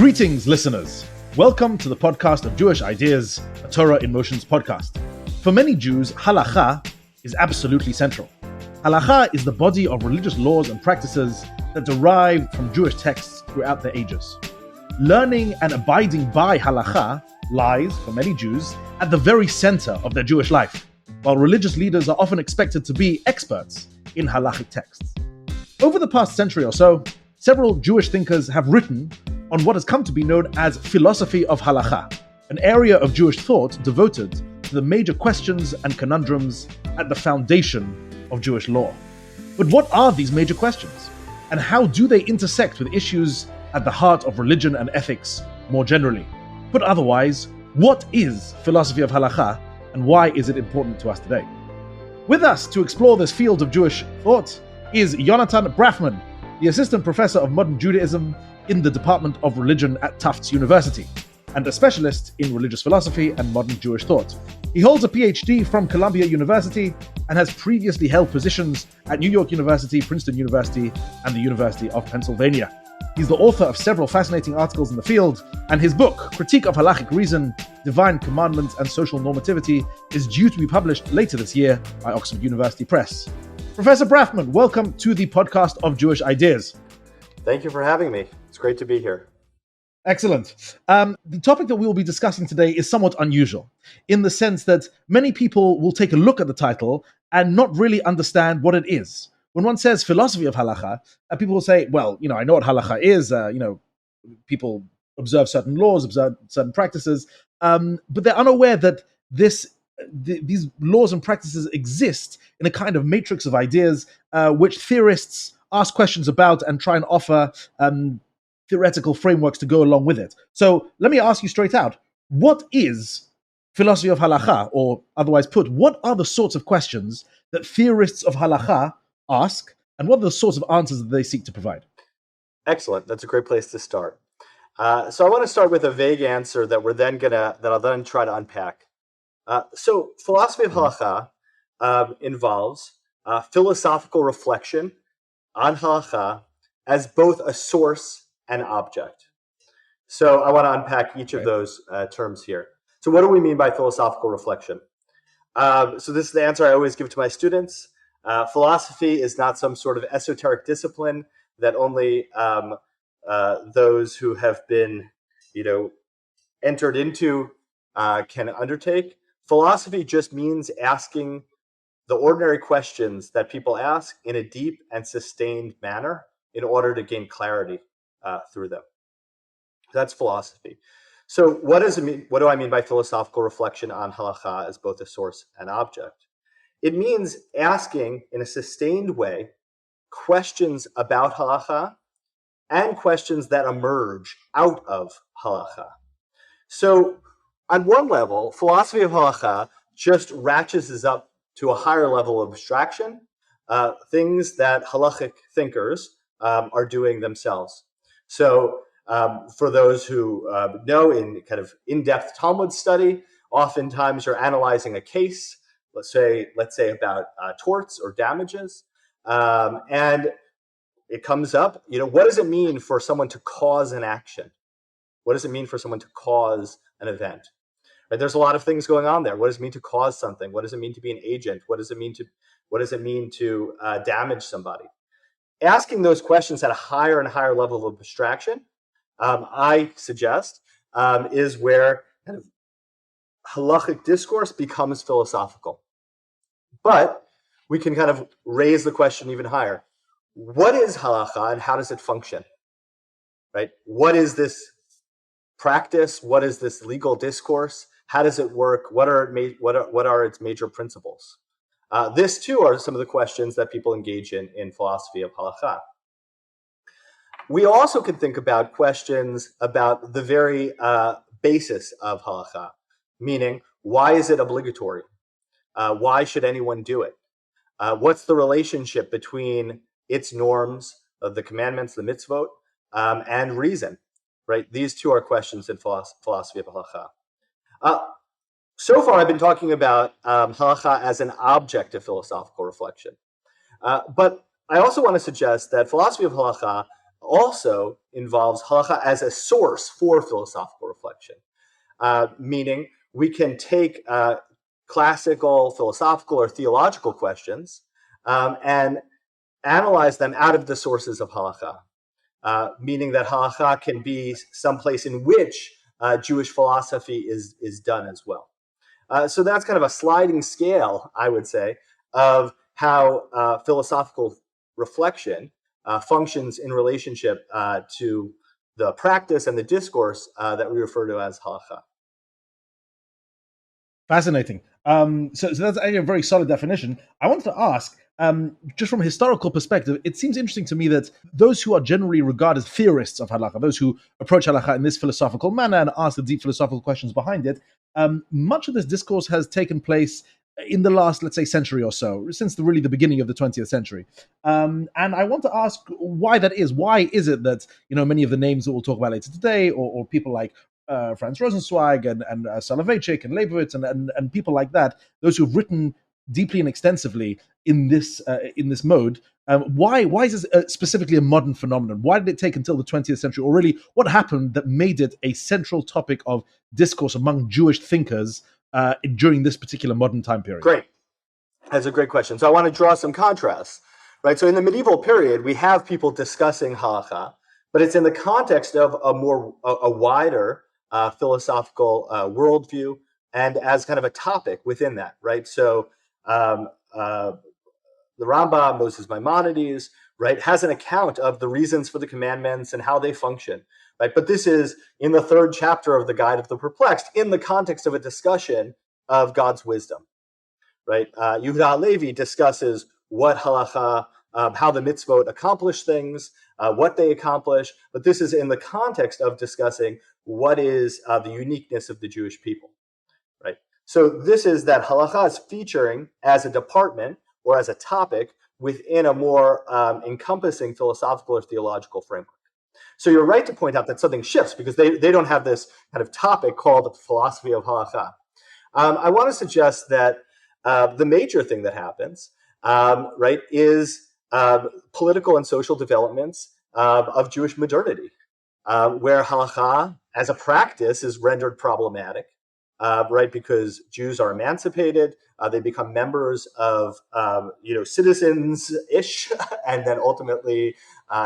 Greetings, listeners. Welcome to the podcast of Jewish Ideas, a Torah in Motion's podcast. For many Jews, halakha is absolutely central. Halakha is the body of religious laws and practices that derive from Jewish texts throughout the ages. Learning and abiding by halakha lies, for many Jews, at the very center of their Jewish life, while religious leaders are often expected to be experts in halakhic texts. Over the past century or so, several Jewish thinkers have written on what has come to be known as philosophy of halakha, an area of Jewish thought devoted to the major questions and conundrums at the foundation of Jewish law. But what are these major questions? And how do they intersect with issues at the heart of religion and ethics more generally? Put otherwise, what is philosophy of halakha and why is it important to us today? With us to explore this field of Jewish thought is Yonatan Brafman, the assistant professor of modern Judaism in the Department of Religion at Tufts University, and a specialist in religious philosophy and modern Jewish thought. He holds a PhD from Columbia University and has previously held positions at New York University, Princeton University, and the University of Pennsylvania. He's the author of several fascinating articles in the field, and his book, Critique of Halakhic Reason, Divine Commandments and Social Normativity, is due to be published later this year by Oxford University Press. Professor Brafman, welcome to the podcast of Jewish Ideas. Thank you for having me. It's great to be here. Excellent. The topic that we will be discussing today is somewhat unusual in the sense that many people will take a look at the title and not really understand what it is. When one says philosophy of halakha, people will say, well, I know what halakha is. People observe certain laws, observe certain practices, but they're unaware that these laws and practices exist in a kind of matrix of ideas which theorists ask questions about and try and offer theoretical frameworks to go along with it. So let me ask you straight out, what is philosophy of halakha? Or otherwise put, what are the sorts of questions that theorists of halakha ask, and what are the sorts of answers that they seek to provide? Excellent. That's a great place to start. So I want to start with a vague answer that I'll then try to unpack. So philosophy of halakha involves philosophical reflection on halakha as both a source and object. So I want to unpack each of those terms here. So what do we mean by philosophical reflection? So this is the answer I always give to my students. Philosophy is not some sort of esoteric discipline that only those who have been, entered into can undertake. Philosophy just means asking the ordinary questions that people ask in a deep and sustained manner in order to gain clarity through them. That's philosophy. So what does it mean? What do I mean by philosophical reflection on halakha as both a source and object? It means asking in a sustained way questions about halakha and questions that emerge out of halakha. So on one level, philosophy of halakha just ratchets us up to a higher level of abstraction, things that halakhic thinkers are doing themselves. So for those who know, in kind of in-depth Talmud study, oftentimes you're analyzing a case, let's say about torts or damages, and it comes up, what does it mean for someone to cause an action? What does it mean for someone to cause an event? Right? There's a lot of things going on there. What does it mean to cause something? What does it mean to be an agent? What does it mean to damage somebody? Asking those questions at a higher and higher level of abstraction, I suggest, is where kind of halakhic discourse becomes philosophical. But we can kind of raise the question even higher. What is halakha and how does it function? Right? What is this practice? What is this legal discourse? How does it work? What are its major principles? This too are some of the questions that people engage in philosophy of halakha. We also can think about questions about the very basis of halakha, meaning why is it obligatory? Why should anyone do it? What's the relationship between its norms, the commandments, the mitzvot, and reason? Right? These two are questions in philosophy of halakha. So far, I've been talking about halakha as an object of philosophical reflection. But I also want to suggest that philosophy of halakha also involves halakha as a source for philosophical reflection, meaning we can take classical, philosophical, or theological questions and analyze them out of the sources of halakha, meaning that halakha can be someplace in which Jewish philosophy is done as well. So that's kind of a sliding scale, I would say, of how philosophical reflection functions in relationship to the practice and the discourse that we refer to as halakha. Fascinating. So that's actually a very solid definition. I wanted to ask, just from a historical perspective, it seems interesting to me that those who are generally regarded as theorists of halakha, those who approach halakha in this philosophical manner and ask the deep philosophical questions behind it, much of this discourse has taken place in the last, let's say, century or so, since the beginning of the 20th century. And I want to ask why that is. Why is it that, many of the names that we'll talk about later today, or people like Franz Rosenzweig and Soloveitchik and Leibovitz and people like that, those who've written deeply and extensively in this mode, why is this specifically a modern phenomenon? Why did it take until the 20th century, or really what happened that made it a central topic of discourse among Jewish thinkers during this particular modern time period? Great. That's a great question. So I want to draw some contrasts, right? So in the medieval period, we have people discussing halakha, but it's in the context of a wider philosophical worldview, and as kind of a topic within that, right? So the Rambam, Moses Maimonides, right, has an account of the reasons for the commandments and how they function, right? But this is in the 3rd chapter of the Guide of the Perplexed, in the context of a discussion of God's wisdom, right? Yehuda Halevi discusses what halakha, how the mitzvot accomplish things, what they accomplish, but this is in the context of discussing what is the uniqueness of the Jewish people, right? So this is that halakha is featuring as a department or as a topic within a more encompassing philosophical or theological framework. So you're right to point out that something shifts because they don't have this kind of topic called the philosophy of halakha. I want to suggest that the major thing that happens, right, is political and social developments of Jewish modernity, where halakha as a practice is rendered problematic, right, because Jews are emancipated, they become members of, citizens-ish, and then ultimately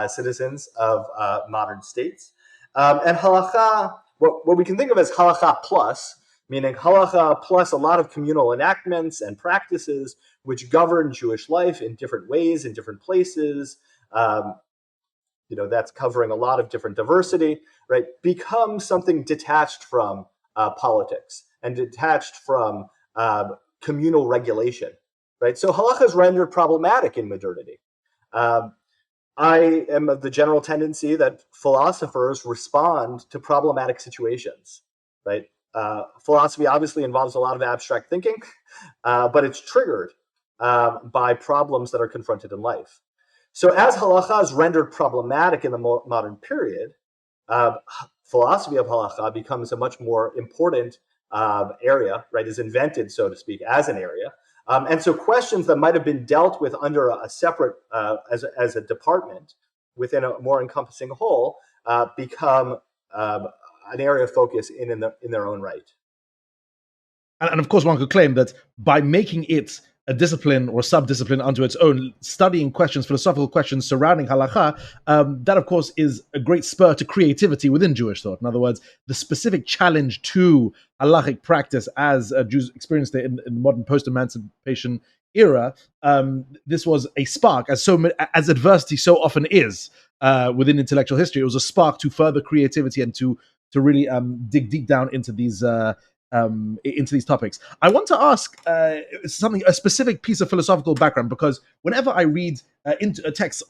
citizens of modern states. And halakha, what we can think of as halakha plus, meaning halakha plus a lot of communal enactments and practices which govern Jewish life in different ways, in different places, that's covering a lot of different diversity, right, becomes something detached from politics and detached from communal regulation, right? So halakha is rendered problematic in modernity. I am of the general tendency that philosophers respond to problematic situations, right? Philosophy obviously involves a lot of abstract thinking, but it's triggered by problems that are confronted in life. So as halakha is rendered problematic in the modern period, philosophy of halakha becomes a much more important area, right, is invented, so to speak, as an area. And so questions that might have been dealt with under a separate, as a department within a more encompassing whole, become an area of focus in their own right. And of course, one could claim that by making it a discipline or sub-discipline unto its own, studying questions, philosophical questions surrounding halakha, that of course is a great spur to creativity within Jewish thought. In other words, the specific challenge to halakhic practice as Jews experienced it in the modern post-emancipation era, this was a spark, as adversity so often is within intellectual history. It was a spark to further creativity and to really dig deep down into these topics. I want to ask a specific piece of philosophical background, because whenever I read into a text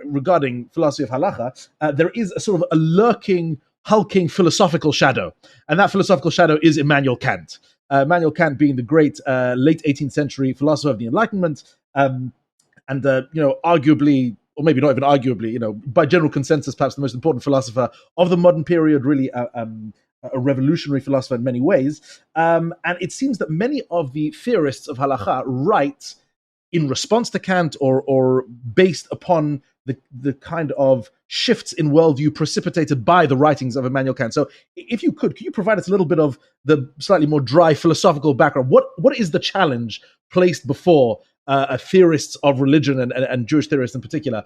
regarding philosophy of halakha, there is a sort of a lurking, hulking philosophical shadow, and that philosophical shadow is Immanuel Kant. Immanuel Kant being the great late 18th century philosopher of the Enlightenment, and arguably, or maybe not even arguably, by general consensus, perhaps the most important philosopher of the modern period, really a revolutionary philosopher in many ways. And it seems that many of the theorists of halakha write in response to Kant or based upon the kind of shifts in worldview precipitated by the writings of Immanuel Kant. So if you could you provide us a little bit of the slightly more dry philosophical background? What is the challenge placed before theorists of religion and Jewish theorists in particular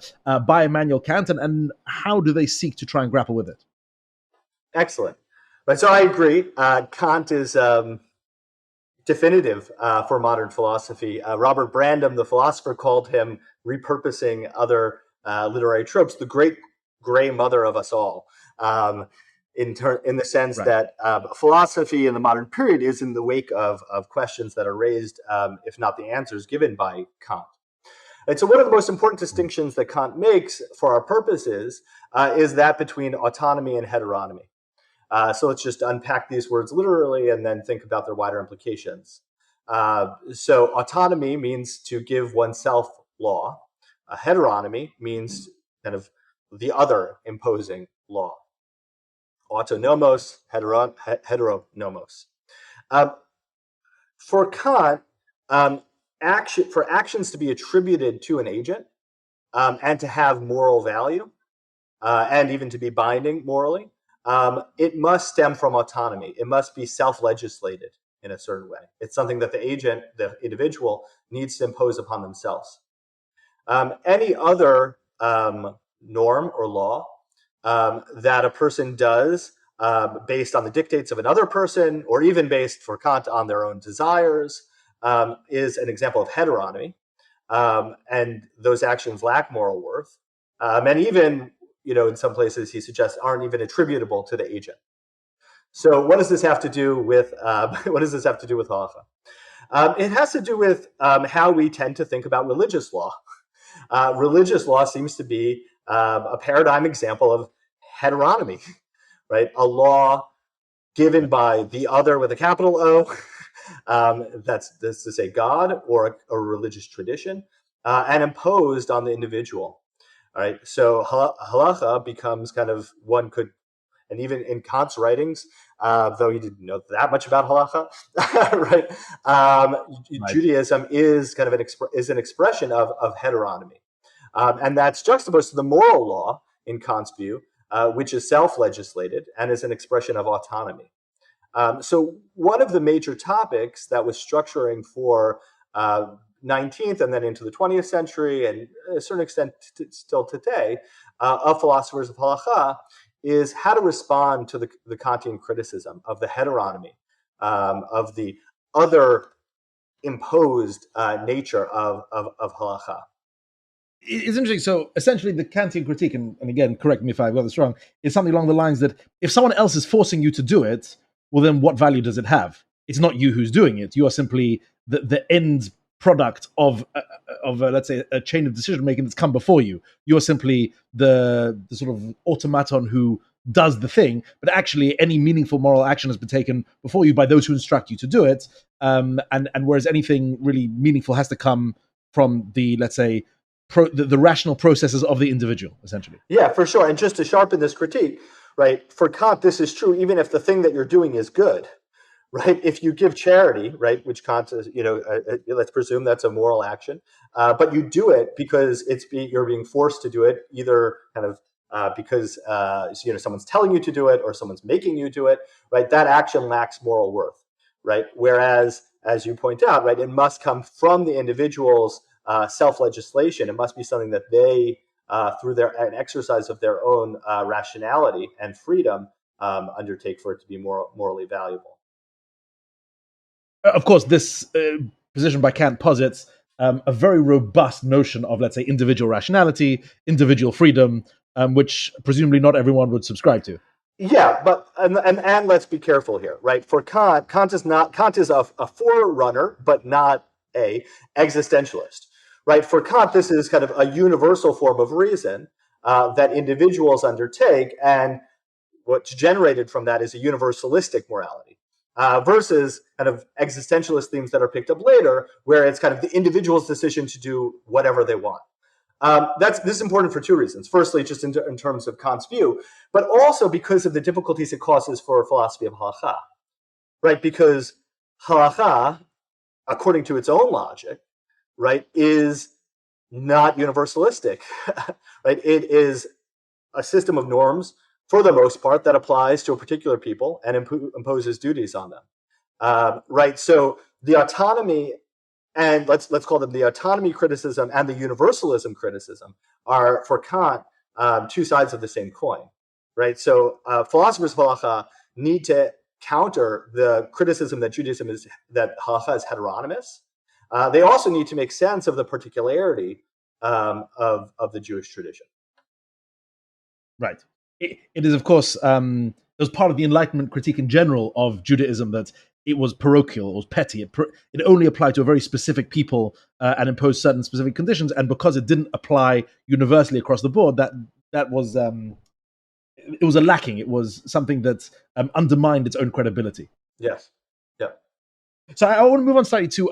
by Immanuel Kant, and how do they seek to try and grapple with it? Excellent. Right, so I agree. Kant is definitive for modern philosophy. Robert Brandom, the philosopher, called him, repurposing other literary tropes, the great gray mother of us all, in the sense that philosophy in the modern period is in the wake of questions that are raised, if not the answers given by Kant. And so one of the most important distinctions that Kant makes for our purposes is that between autonomy and heteronomy. So let's just unpack these words literally and then think about their wider implications. So autonomy means to give oneself law. Heteronomy means kind of the other imposing law. Autonomos, heteronomos. For Kant, for actions to be attributed to an agent and to have moral value and even to be binding morally, it must stem from autonomy. It must be self-legislated in a certain way. It's something that the agent, the individual, needs to impose upon themselves. Any other norm or law that a person does based on the dictates of another person, or even based, for Kant, on their own desires, is an example of heteronomy. And those actions lack moral worth. And even, in some places he suggests aren't even attributable to the agent. So what does this have to do with halakha? It has to do with how we tend to think about religious law. Religious law seems to be a paradigm example of heteronomy, right? A law given by the other with a capital O, that's to say God, or a religious tradition, and imposed on the individual. All right, so halakha becomes kind of, one could, and even in Kant's writings, though he didn't know that much about halakha, right? Judaism is kind of an expression of heteronomy, and that's juxtaposed to the moral law in Kant's view, which is self-legislated and is an expression of autonomy. So one of the major topics that was structuring for 19th and then into the 20th century, and to a certain extent still today, of philosophers of halakha, is how to respond to the Kantian criticism of the heteronomy, of the other imposed nature of halakha. It's interesting. So essentially the Kantian critique, and again, correct me if I've got this wrong, is something along the lines that if someone else is forcing you to do it, well, then what value does it have? It's not you who's doing it. You are simply the end product of let's say, a chain of decision making that's come before you. You're simply the sort of automaton who does the thing, but actually any meaningful moral action has been taken before you by those who instruct you to do it. And whereas anything really meaningful has to come from the, let's say, the rational processes of the individual, essentially. Yeah, for sure. And just to sharpen this critique, right, for Kant, this is true even if the thing that you're doing is good, right? If you give charity, right, which Kant is, let's presume that's a moral action, but you do it because you're being forced to do it, either kind of because someone's telling you to do it or someone's making you do it, right? That action lacks moral worth, right? Whereas, as you point out, right, it must come from the individual's self-legislation. It must be something that they, through an exercise of their own rationality and freedom, undertake for it to be morally valuable. Of course, this position by Kant posits a very robust notion of, let's say, individual rationality, individual freedom, which presumably not everyone would subscribe to. Yeah, but and let's be careful here, right? For Kant, Kant is a forerunner, but not a existentialist, right? For Kant, this is kind of a universal form of reason that individuals undertake, and what's generated from that is a universalistic morality. Versus kind of existentialist themes that are picked up later, where it's kind of the individual's decision to do whatever they want. This is important for two reasons. Firstly, just in terms of Kant's view, but also because of the difficulties it causes for philosophy of halakha, right? Because halakha, according to its own logic, right, is not universalistic, right? It is a system of norms, for the most part, that applies to a particular people and imposes duties on them, right? So the autonomy, and let's call them the autonomy criticism and the universalism criticism, are, for Kant, two sides of the same coin, right? So philosophers of halakha need to counter the criticism that that halakha is heteronymous. They also need to make sense of the particularity of the Jewish tradition. Right. It is, of course, it was part of the Enlightenment critique in general of Judaism that it was parochial, it was petty. It only applied to a very specific people and imposed certain specific conditions. And because it didn't apply universally across the board, that was it was a lacking. It was something that undermined its own credibility. Yes. Yeah. So I want to move on slightly to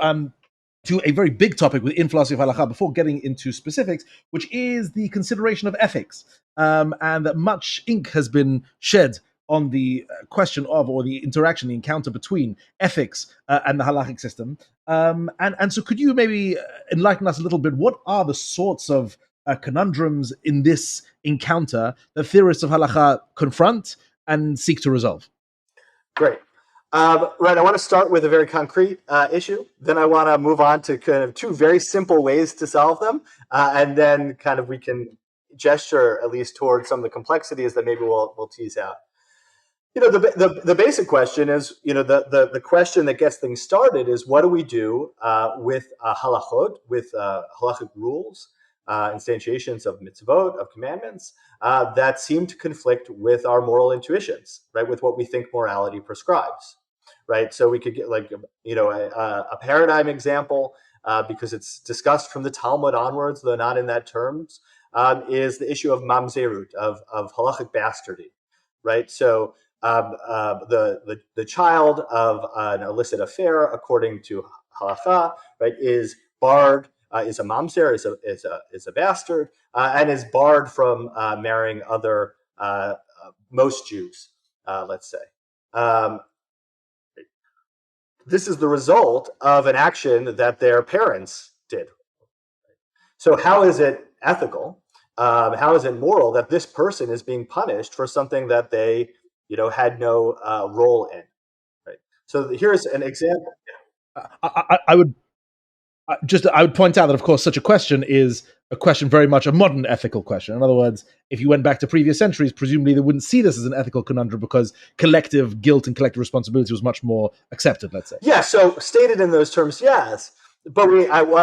a very big topic within philosophy of halakha before getting into specifics, which is the consideration of ethics, and that much ink has been shed on the question of, or the interaction, the encounter between ethics and the halakhic system. And so could you maybe enlighten us a little bit? What are the sorts of conundrums in this encounter that theorists of halakha confront and seek to resolve? Great. Right, I want to start with a very concrete issue. Then I want to move on to kind of two very simple ways to solve them, and then kind of we can gesture at least towards some of the complexities that maybe we'll tease out. The basic question is, the question that gets things started is, what do we do with halachot, with halakhic rules, instantiations of mitzvot, of commandments, that seem to conflict with our moral intuitions, right, with what we think morality prescribes. Right, so we could get a paradigm example, because it's discussed from the Talmud onwards, though not in that terms, is the issue of mamzerut, of halakhic bastardy. Right, so the child of an illicit affair, according to halakha, right, is barred, is a mamzer, is a bastard, and is barred from marrying other most Jews, let's say. This is the result of an action that their parents did. So how is it ethical? How is it moral that this person is being punished for something that they, had no role in? Right. So here's an example. I would point out that, of course, such a question is a question very much a modern ethical question. In other words, if you went back to previous centuries, presumably they wouldn't see this as an ethical conundrum because collective guilt and collective responsibility was much more accepted, let's say. Yeah, so stated in those terms, yes. But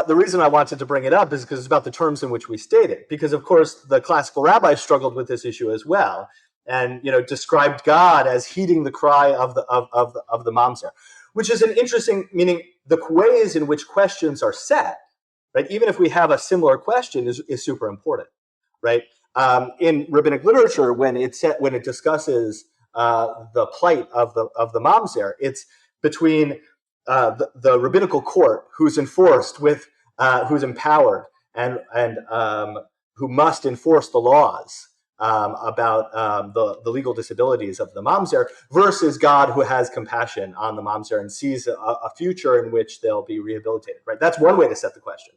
the reason I wanted to bring it up is because it's about the terms in which we state it. Because, of course, the classical rabbis struggled with this issue as well, and described God as heeding the cry of the mamzer, which is an interesting, meaning the ways in which questions are set, right? Even if we have a similar question, is super important, right? In rabbinic literature, when it discusses the plight of the mamzer, it's between the rabbinical court, who's enforced who's empowered and who must enforce the laws about the legal disabilities of the mamzer, versus God, who has compassion on the mamzer and sees a future in which they'll be rehabilitated. Right? That's one way to set the question.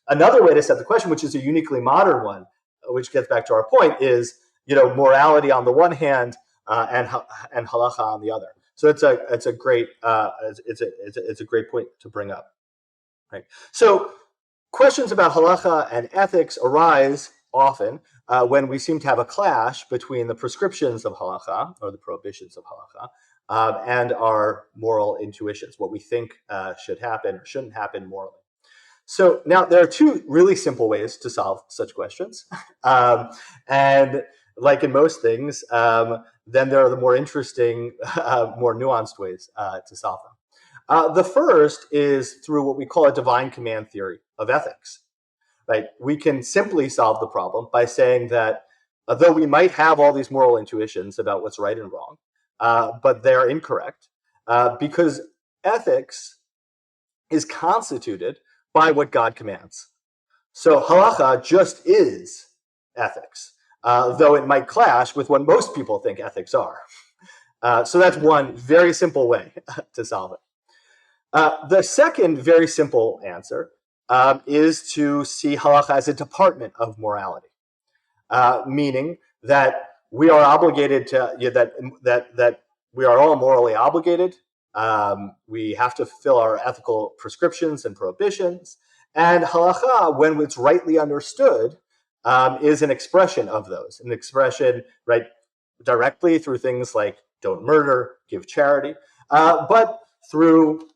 Another way to set the question, which is a uniquely modern one, which gets back to our point, is morality on the one hand and halakha on the other. So it's a great point to bring up. Right. So questions about halakha and ethics arise often when we seem to have a clash between the prescriptions of halakha, or the prohibitions of halakha, and our moral intuitions, what we think should happen or shouldn't happen morally. So now there are two really simple ways to solve such questions. And like in most things, then there are the more interesting, more nuanced ways to solve them. The first is through what we call a divine command theory of ethics. Right? We can simply solve the problem by saying that though we might have all these moral intuitions about what's right and wrong, but they're incorrect, because ethics is constituted by what God commands. So halakha just is ethics, though it might clash with what most people think ethics are. So that's one very simple way to solve it. The second very simple answer is to see halakha as a department of morality, meaning that we are obligated to that we are all morally obligated. We have to fulfill our ethical prescriptions and prohibitions, and halakha, when it's rightly understood, is an expression of those, an expression directly through things like don't murder, give charity, but through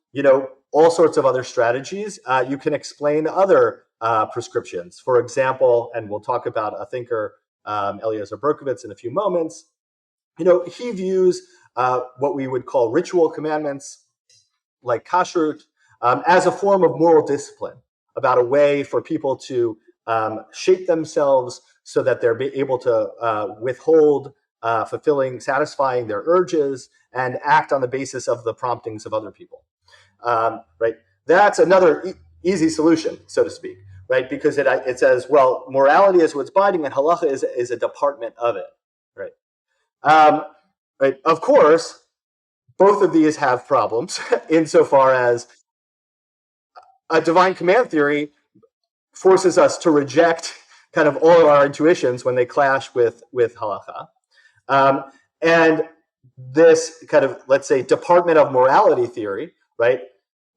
all sorts of other strategies. You can explain other prescriptions. For example, and we'll talk about a thinker, Eliezer Berkovits, in a few moments. He views what we would call ritual commandments, like kashrut, as a form of moral discipline, about a way for people to shape themselves so that they're able to withhold satisfying their urges and act on the basis of the promptings of other people. That's another easy solution, so to speak, right? Because it says, well, morality is what's binding, and halakha is a department of it, right? Of course, both of these have problems insofar as a divine command theory forces us to reject kind of all of our intuitions when they clash with halakha. And this kind of, let's say, department of morality theory, right,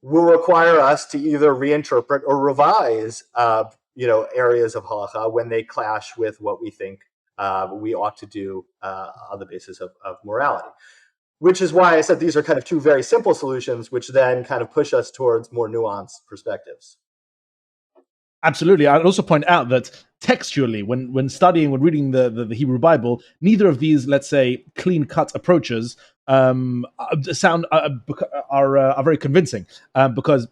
will require us to either reinterpret or revise, areas of halakha when they clash with what we think we ought to do on the basis of morality. Which is why I said these are kind of two very simple solutions, which then kind of push us towards more nuanced perspectives. Absolutely. I'd also point out that textually, when reading the Hebrew Bible, neither of these, let's say, clean-cut approaches are very convincing, because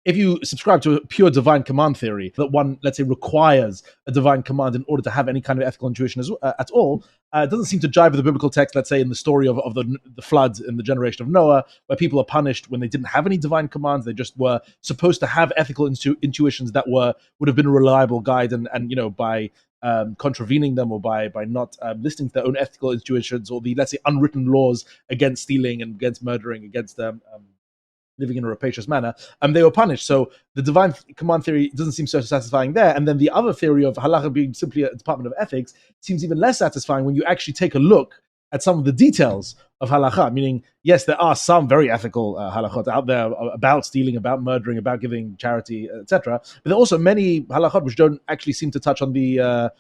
if you subscribe to a pure divine command theory, that one, let's say, requires a divine command in order to have any kind of ethical intuition at all, it doesn't seem to jive with the biblical text, let's say, in the story of the flood in the generation of Noah, where people are punished when they didn't have any divine commands. They just were supposed to have ethical intuitions that would have been a reliable guide, and by contravening them or by not listening to their own ethical intuitions, or the, let's say, unwritten laws against stealing and against murdering, against living in a rapacious manner, they were punished. So the divine command theory doesn't seem so satisfying there. And then the other theory of halakha being simply a department of ethics seems even less satisfying when you actually take a look at some of the details of halakha, meaning, yes, there are some very ethical halakhot out there about stealing, about murdering, about giving charity, etc. But there are also many halakhot which don't actually seem to touch on the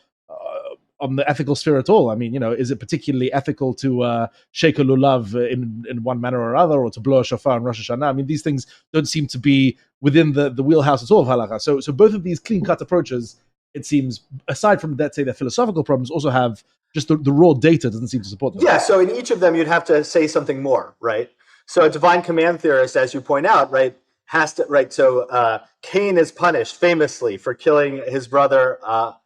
ethical sphere at all. I mean, is it particularly ethical to shake a lulav in one manner or other, or to blow a shofar in Rosh Hashanah? I mean, these things don't seem to be within the wheelhouse at all of halakha. So both of these clean-cut approaches, it seems, aside from, let's say, their philosophical problems, also have just the raw data doesn't seem to support them. Yeah, so in each of them, you'd have to say something more, right? So a divine command theorist, as you point out, right, has to, right? So Cain is punished famously for killing his brother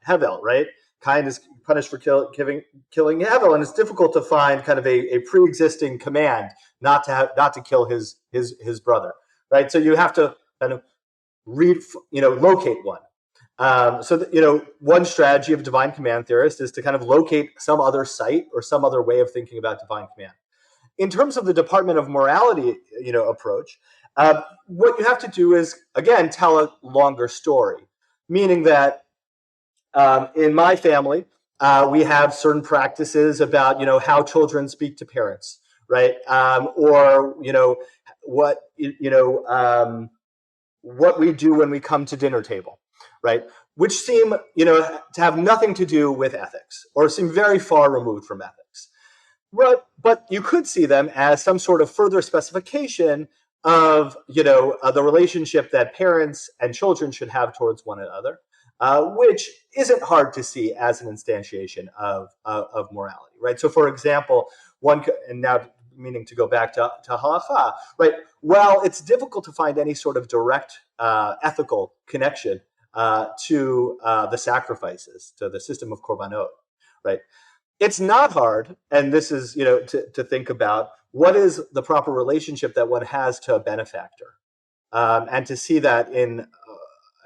Hevel, right? Cain is punished for killing Hevel, and it's difficult to find kind of a pre-existing command not to kill his brother, right? So you have to kind of locate one. One strategy of divine command theorists is to kind of locate some other site or some other way of thinking about divine command. In terms of the department of morality, approach, what you have to do is, again, tell a longer story, meaning that in my family, we have certain practices about, how children speak to parents, right? Or what we do when we come to dinner table, right? Which seem, to have nothing to do with ethics, or seem very far removed from ethics. But you could see them as some sort of further specification of, the relationship that parents and children should have towards one another, which isn't hard to see as an instantiation of morality, right? So, for example, and now meaning to go back to halakha, right? Well, it's difficult to find any sort of direct ethical connection to the sacrifices, to the system of korbanot, right? It's not hard, and this is, to think about what is the proper relationship that one has to a benefactor, and to see that in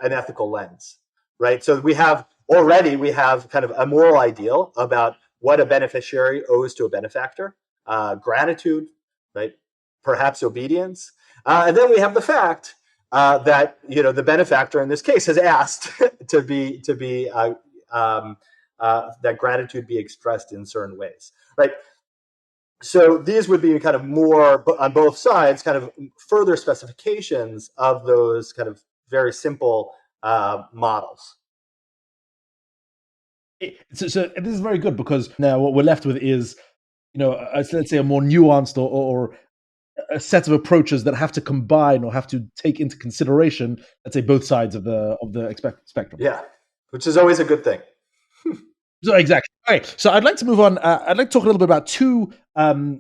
an ethical lens, right? So we have kind of a moral ideal about what a beneficiary owes to a benefactor, gratitude, right? Perhaps obedience. And then we have the fact that the benefactor in this case has asked to be that gratitude be expressed in certain ways, right? So these would be kind of more on both sides, kind of further specifications of those kind of very simple models. So this is very good, because now what we're left with is, let's say, a more nuanced or a set of approaches that have to combine or have to take into consideration, let's say, both sides of the spectrum. Yeah, which is always a good thing. So exactly. All right. So I'd like to move on. I'd like to talk a little bit about two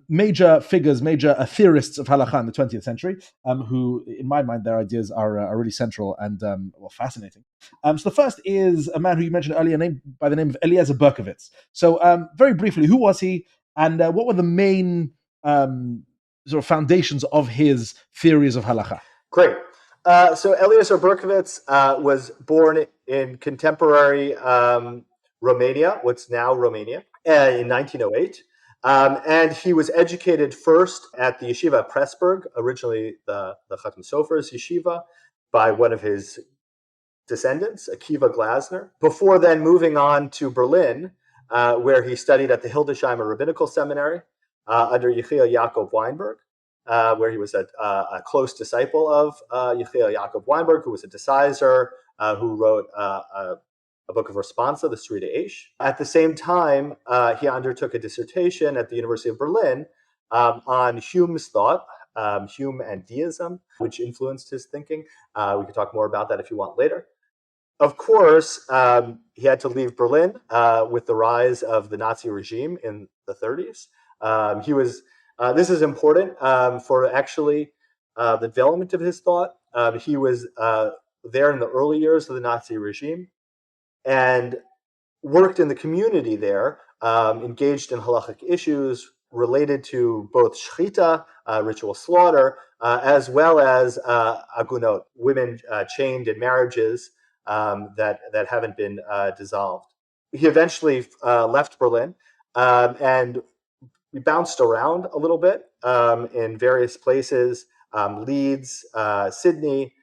major figures, major theorists of halakha in the 20th century, who, in my mind, their ideas are really central and fascinating. So the first is a man who you mentioned earlier, by the name of Eliezer Berkovits. So very briefly, who was he, and what were the main sort of foundations of his theories of halakha? Great. So Eliezer Berkovits was born in contemporary Romania, what's now Romania, in 1908. And he was educated first at the Yeshiva Pressburg, originally the Chatam Sofer's yeshiva, by one of his descendants, Akiva Glasner, before then moving on to Berlin, where he studied at the Hildesheimer Rabbinical Seminary under Yeshayahu Weinberg, where he was a close disciple of Yeshayahu Weinberg, who was a decisor, who wrote a book of responsa, the Srida Eish. At the same time, he undertook a dissertation at the University of Berlin on Hume's thought, Hume and deism, which influenced his thinking. We could talk more about that if you want later. Of course, he had to leave Berlin with the rise of the Nazi regime in the 30s. This is important for actually the development of his thought. He was there in the early years of the Nazi regime and worked in the community there, engaged in halakhic issues related to both shechita, ritual slaughter, as well as agunot, women chained in marriages that haven't been dissolved. He eventually left Berlin, and we bounced around a little bit in various places, Leeds, Sydney,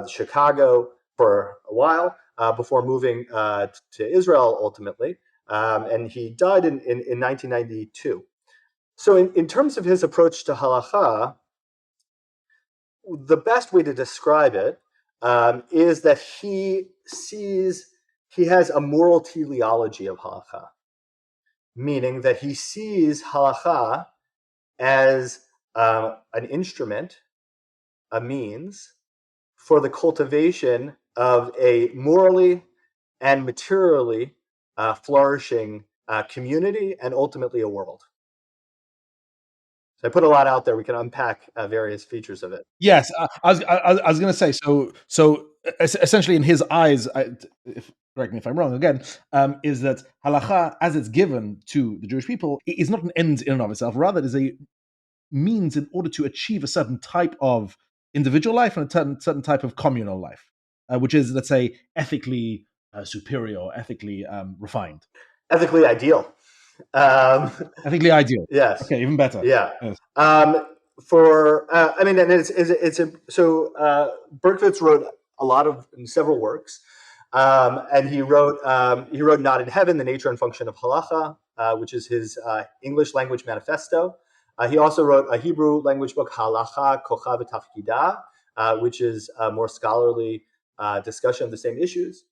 Chicago for a while, before moving to Israel ultimately. And he died in 1992. So in terms of his approach to halakha, the best way to describe it is that he has a moral teleology of halakha, meaning that he sees halakha as an instrument, a means for the cultivation of a morally and materially flourishing community and ultimately a world. So I put a lot out there. We can unpack various features of it. Yes, I was going to say, so essentially in his eyes, correct me if I'm wrong again, is that halakha, as it's given to the Jewish people, is not an end in and of itself. Rather, it is a means in order to achieve a certain type of individual life and a certain type of communal life, which is, let's say, ethically superior, ethically refined. Ethically ideal. Ethically ideal. Yes. Okay, even better. Yeah. Yes. Berkovits wrote several works, and he wrote "Not in Heaven: The Nature and Function of Halakha," which is his English language manifesto. He also wrote a Hebrew language book, Halakha, Kocha v'Tafkida, which is a more scholarly discussion of the same issues.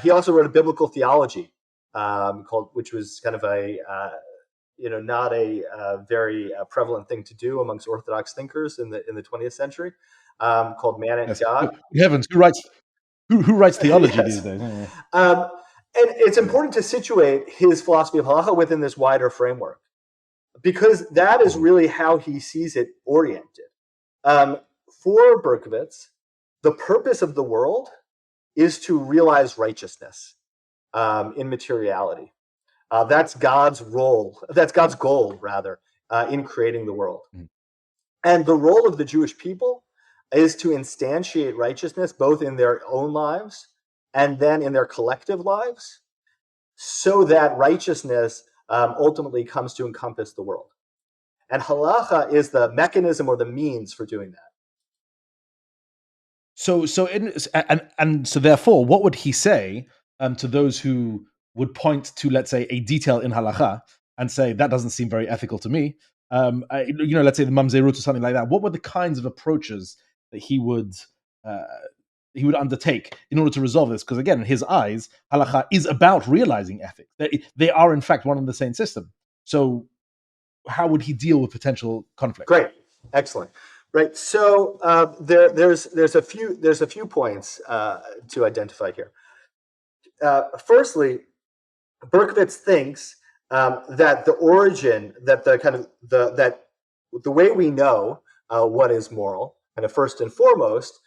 He also wrote a biblical theology, which was kind of not a very prevalent thing to do amongst Orthodox thinkers in the 20th century, called Man and God. Heavens, who writes theology these days? And it's important to situate his philosophy of halakha within this wider framework, because that is really how he sees it oriented. For Berkovits, the purpose of the world is to realize righteousness in materiality. That's God's role. That's God's goal, rather, in creating the world. And the role of the Jewish people is to instantiate righteousness both in their own lives and then in their collective lives, so that righteousness ultimately comes to encompass the world. And halakha is the mechanism or the means for doing that. So therefore, what would he say to those who would point to, let's say, a detail in halakha and say that doesn't seem very ethical to me? Let's say the mamzerut or something like that. What were the kinds of approaches that he would undertake in order to resolve this? Because again, in his eyes, halakha is about realizing ethics. They are in fact one and the same system. So how would he deal with potential conflict? Great, excellent. Right. So there's a few points to identify here. Firstly, Berkovits thinks that the origin, that the way we know what is moral, kind of first and foremost,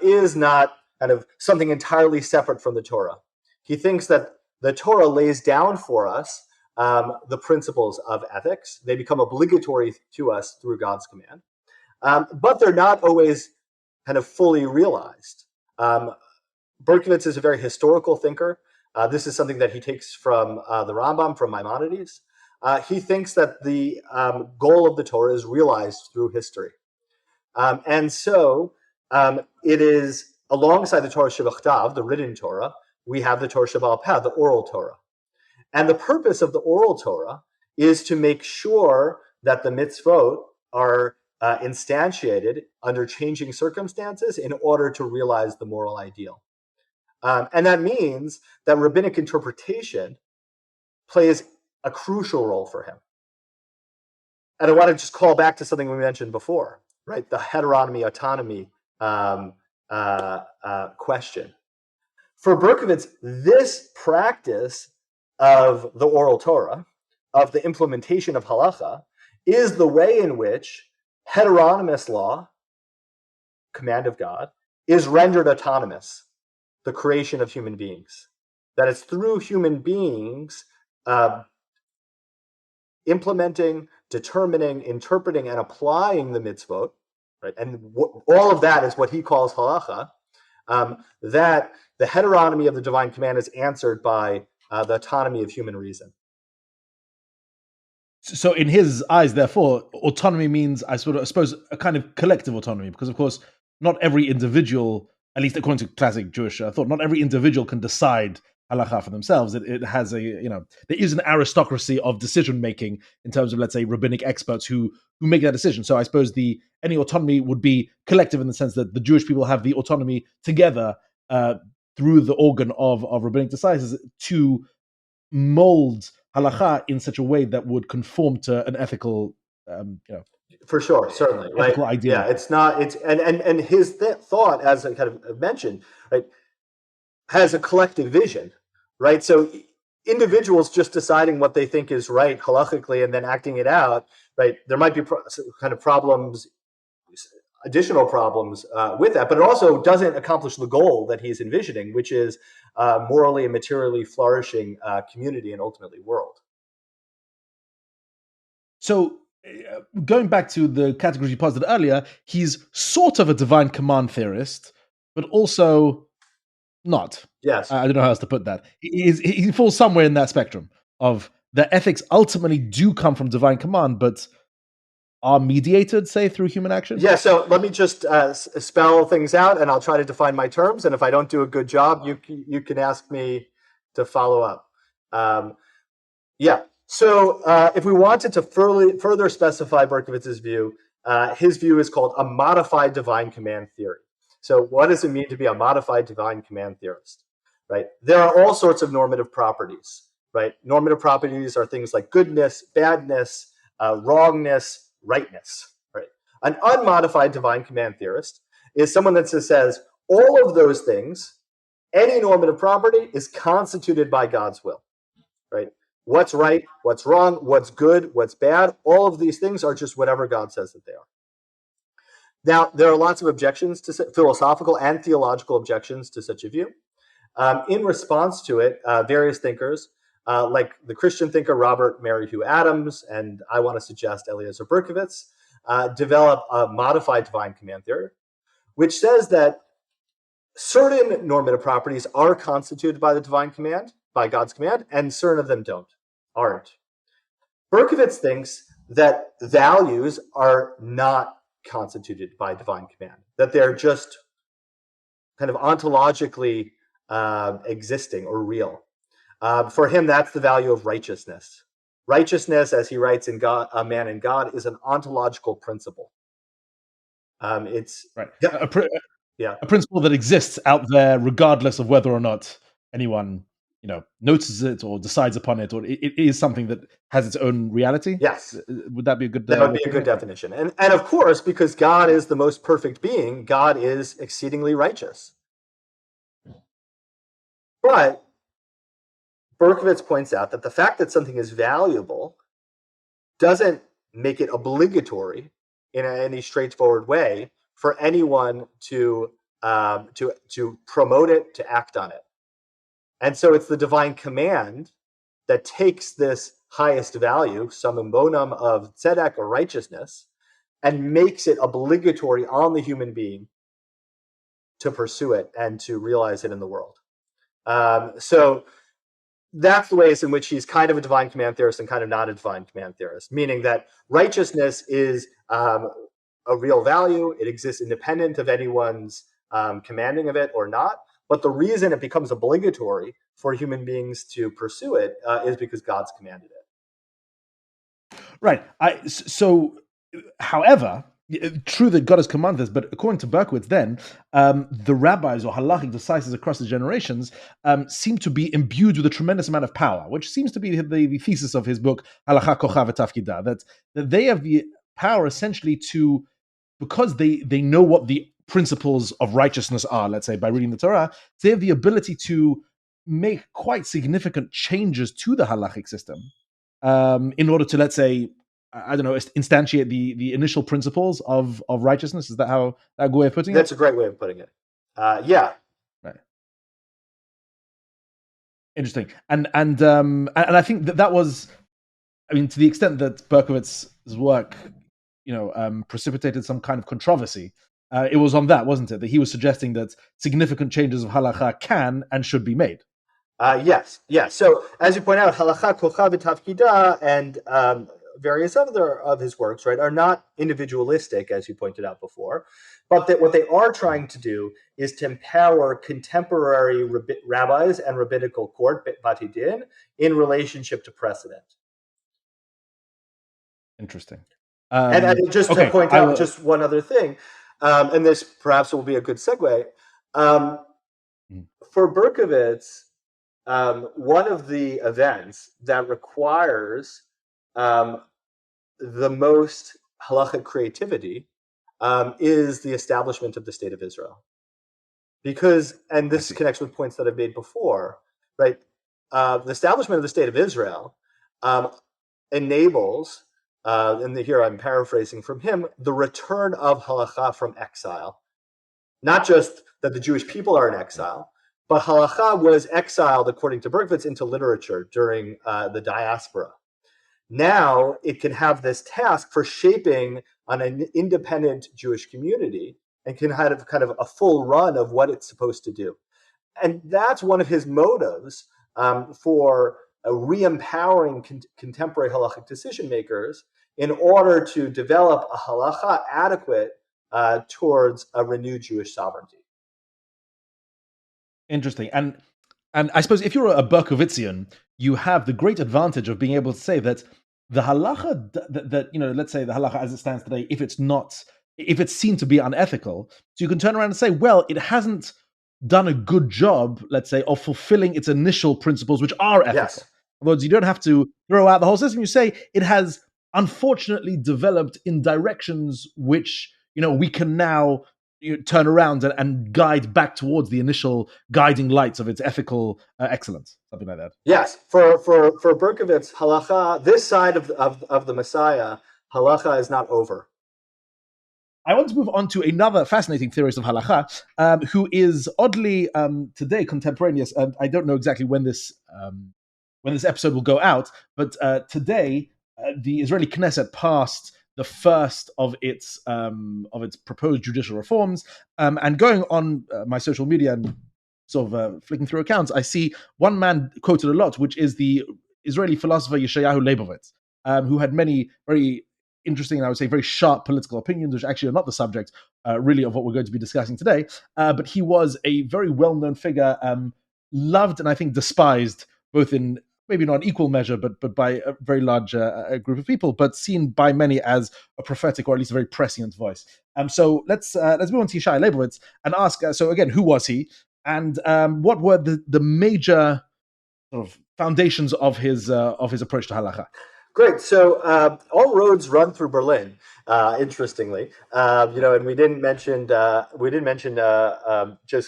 is not kind of something entirely separate from the Torah. He thinks that the Torah lays down for us the principles of ethics. They become obligatory to us through God's command, but they're not always kind of fully realized. Berkovits is a very historical thinker. This is something that he takes from the Rambam, from Maimonides. He thinks that the goal of the Torah is realized through history. And so it is alongside the Torah Shebachtav, the written Torah, we have the Torah Sheba'al Peh, the oral Torah. And the purpose of the oral Torah is to make sure that the mitzvot are instantiated under changing circumstances in order to realize the moral ideal. And that means that rabbinic interpretation plays a crucial role for him. And I want to just call back to something we mentioned before, right? The heteronomy, autonomy question. For Berkovits, this practice of the oral Torah, of the implementation of halakha, is the way in which heteronomous law, command of God, is rendered autonomous, the creation of human beings. That it's through human beings implementing, determining, interpreting, and applying the mitzvot, right? And all of that is what he calls halakha, that the heteronomy of the divine command is answered by the autonomy of human reason. So in his eyes, therefore, autonomy means, I suppose, a kind of collective autonomy, because, of course, not every individual, at least according to classic Jewish thought, not every individual can decide halakha for themselves. It has there is an aristocracy of decision making in terms of, let's say, rabbinic experts who make that decision. So I suppose any autonomy would be collective in the sense that the Jewish people have the autonomy together through the organ of rabbinic decisions to mold halakha in such a way that would conform to an ethical, for sure, certainly, right? Ideal. Yeah, it's not. It's and his thought, as I kind of mentioned, right, has a collective vision, right? So individuals just deciding what they think is right halachically and then acting it out, right? There might be kind of problems, additional problems with that, but it also doesn't accomplish the goal that he's envisioning, which is morally and materially flourishing community and ultimately world. So going back to the categories you posited earlier, he's sort of a divine command theorist, but also not. Yes. I don't know how else to put that. He falls somewhere in that spectrum of the ethics ultimately do come from divine command, but are mediated, say, through human action? Yeah, so let me just spell things out, and I'll try to define my terms. And if I don't do a good job, you can ask me to follow up. So if we wanted to further specify Berkovits' view, his view is called a modified divine command theory. So what does it mean to be a modified divine command theorist? Right? There are all sorts of normative properties. Right? Normative properties are things like goodness, badness, wrongness, rightness. Right? An unmodified divine command theorist is someone that says all of those things, any normative property, is constituted by God's will. Right? What's right, what's wrong, what's good, what's bad, all of these things are just whatever God says that they are. Now, there are lots of objections to philosophical and theological objections to such a view. In response to it, various thinkers, like the Christian thinker Robert Mary Hugh Adams, and I want to suggest Eliezer Berkovits, develop a modified divine command theory, which says that certain normative properties are constituted by the divine command, by God's command, and certain of them aren't. Berkovits thinks that values are not constituted by divine command, that they're just kind of ontologically existing or real. For him, that's the value of righteousness. Righteousness, as he writes in God, A Man in God, is an ontological principle. It's right. Yeah. A principle that exists out there regardless of whether or not anyone notices it or decides upon it, or it is something that has its own reality. Yes. Would that be a good? That would be a good definition. And of course, because God is the most perfect being, God is exceedingly righteous. But Berkovits points out that the fact that something is valuable doesn't make it obligatory in any straightforward way for anyone to promote it, to act on it. And so it's the divine command that takes this highest value, summum bonum of tzedek or righteousness, and makes it obligatory on the human being to pursue it and to realize it in the world. So that's the ways in which he's kind of a divine command theorist and kind of not a divine command theorist, meaning that righteousness is a real value. It exists independent of anyone's commanding of it or not. But the reason it becomes obligatory for human beings to pursue it is because God's commanded it. Right. So, however, true that God has commanded this, but according to Berkovits, then the rabbis or halakhic decisives across the generations seem to be imbued with a tremendous amount of power, which seems to be the thesis of his book Halakha, Kocha v'Tafkida, that they have the power essentially to, because they know what the principles of righteousness are, let's say by reading the Torah, they have the ability to make quite significant changes to the halakhic system in order to, let's say, I don't know, instantiate the initial principles of righteousness. Is that how that good way of putting it? That's a great way of putting it. Yeah. Right. Interesting. And I think that was, I mean, to the extent that Berkovits' work, precipitated some kind of controversy. It was on that, wasn't it? That he was suggesting that significant changes of halakha can and should be made. Yes. So, as you point out, halakha, kocha v'tafkida, and various other of his works, right, are not individualistic, as you pointed out before, but that what they are trying to do is to empower contemporary rabbis and rabbinical court, bati din, in relationship to precedent. Interesting. And just to point out just one other thing, and this perhaps will be a good segue. For Berkovits, one of the events that requires the most halakhic creativity is the establishment of the state of Israel. Because, and this connects with points that I've made before, right? The establishment of the state of Israel enables, and here I'm paraphrasing from him, the return of halakha from exile. Not just that the Jewish people are in exile, but halakha was exiled, according to Berkovits, into literature during the diaspora. Now it can have this task for shaping on an independent Jewish community and can have kind of a full run of what it's supposed to do. And that's one of his motives for re-empowering contemporary halakhic decision makers in order to develop a halakha adequate towards a renewed Jewish sovereignty. Interesting. And I suppose if you're a Berkovitzian, you have the great advantage of being able to say that the halakha that let's say the halakha as it stands today, if it's seen to be unethical, so you can turn around and say, well, it hasn't done a good job, let's say, of fulfilling its initial principles, which are ethical. Yes. In other words, you don't have to throw out the whole system. You say it has unfortunately developed in directions which we can now turn around and guide back towards the initial guiding lights of its ethical excellence, something like that. Yes, for Berkovits, halakha, this side of the Messiah, halakha is not over. I want to move on to another fascinating theorist of halakha, who is oddly today contemporaneous. I don't know exactly when this episode will go out, but today the Israeli Knesset passed the first of its proposed judicial reforms, and going on my social media and sort of flicking through accounts, I see one man quoted a lot, which is the Israeli philosopher Yeshayahu Leibovitz, who had many very interesting and I would say very sharp political opinions, which actually are not the subject really of what we're going to be discussing today. But he was a very well-known figure, loved and I think despised, both in maybe not equal measure, but by a very large group of people, but seen by many as a prophetic or at least a very prescient voice. So let's move on to Yeshayahu Leibovitz and ask. So again, who was he, and what were the major sort of foundations of his approach to halakha? Great. So all roads run through Berlin. Interestingly, and we didn't mention Joseph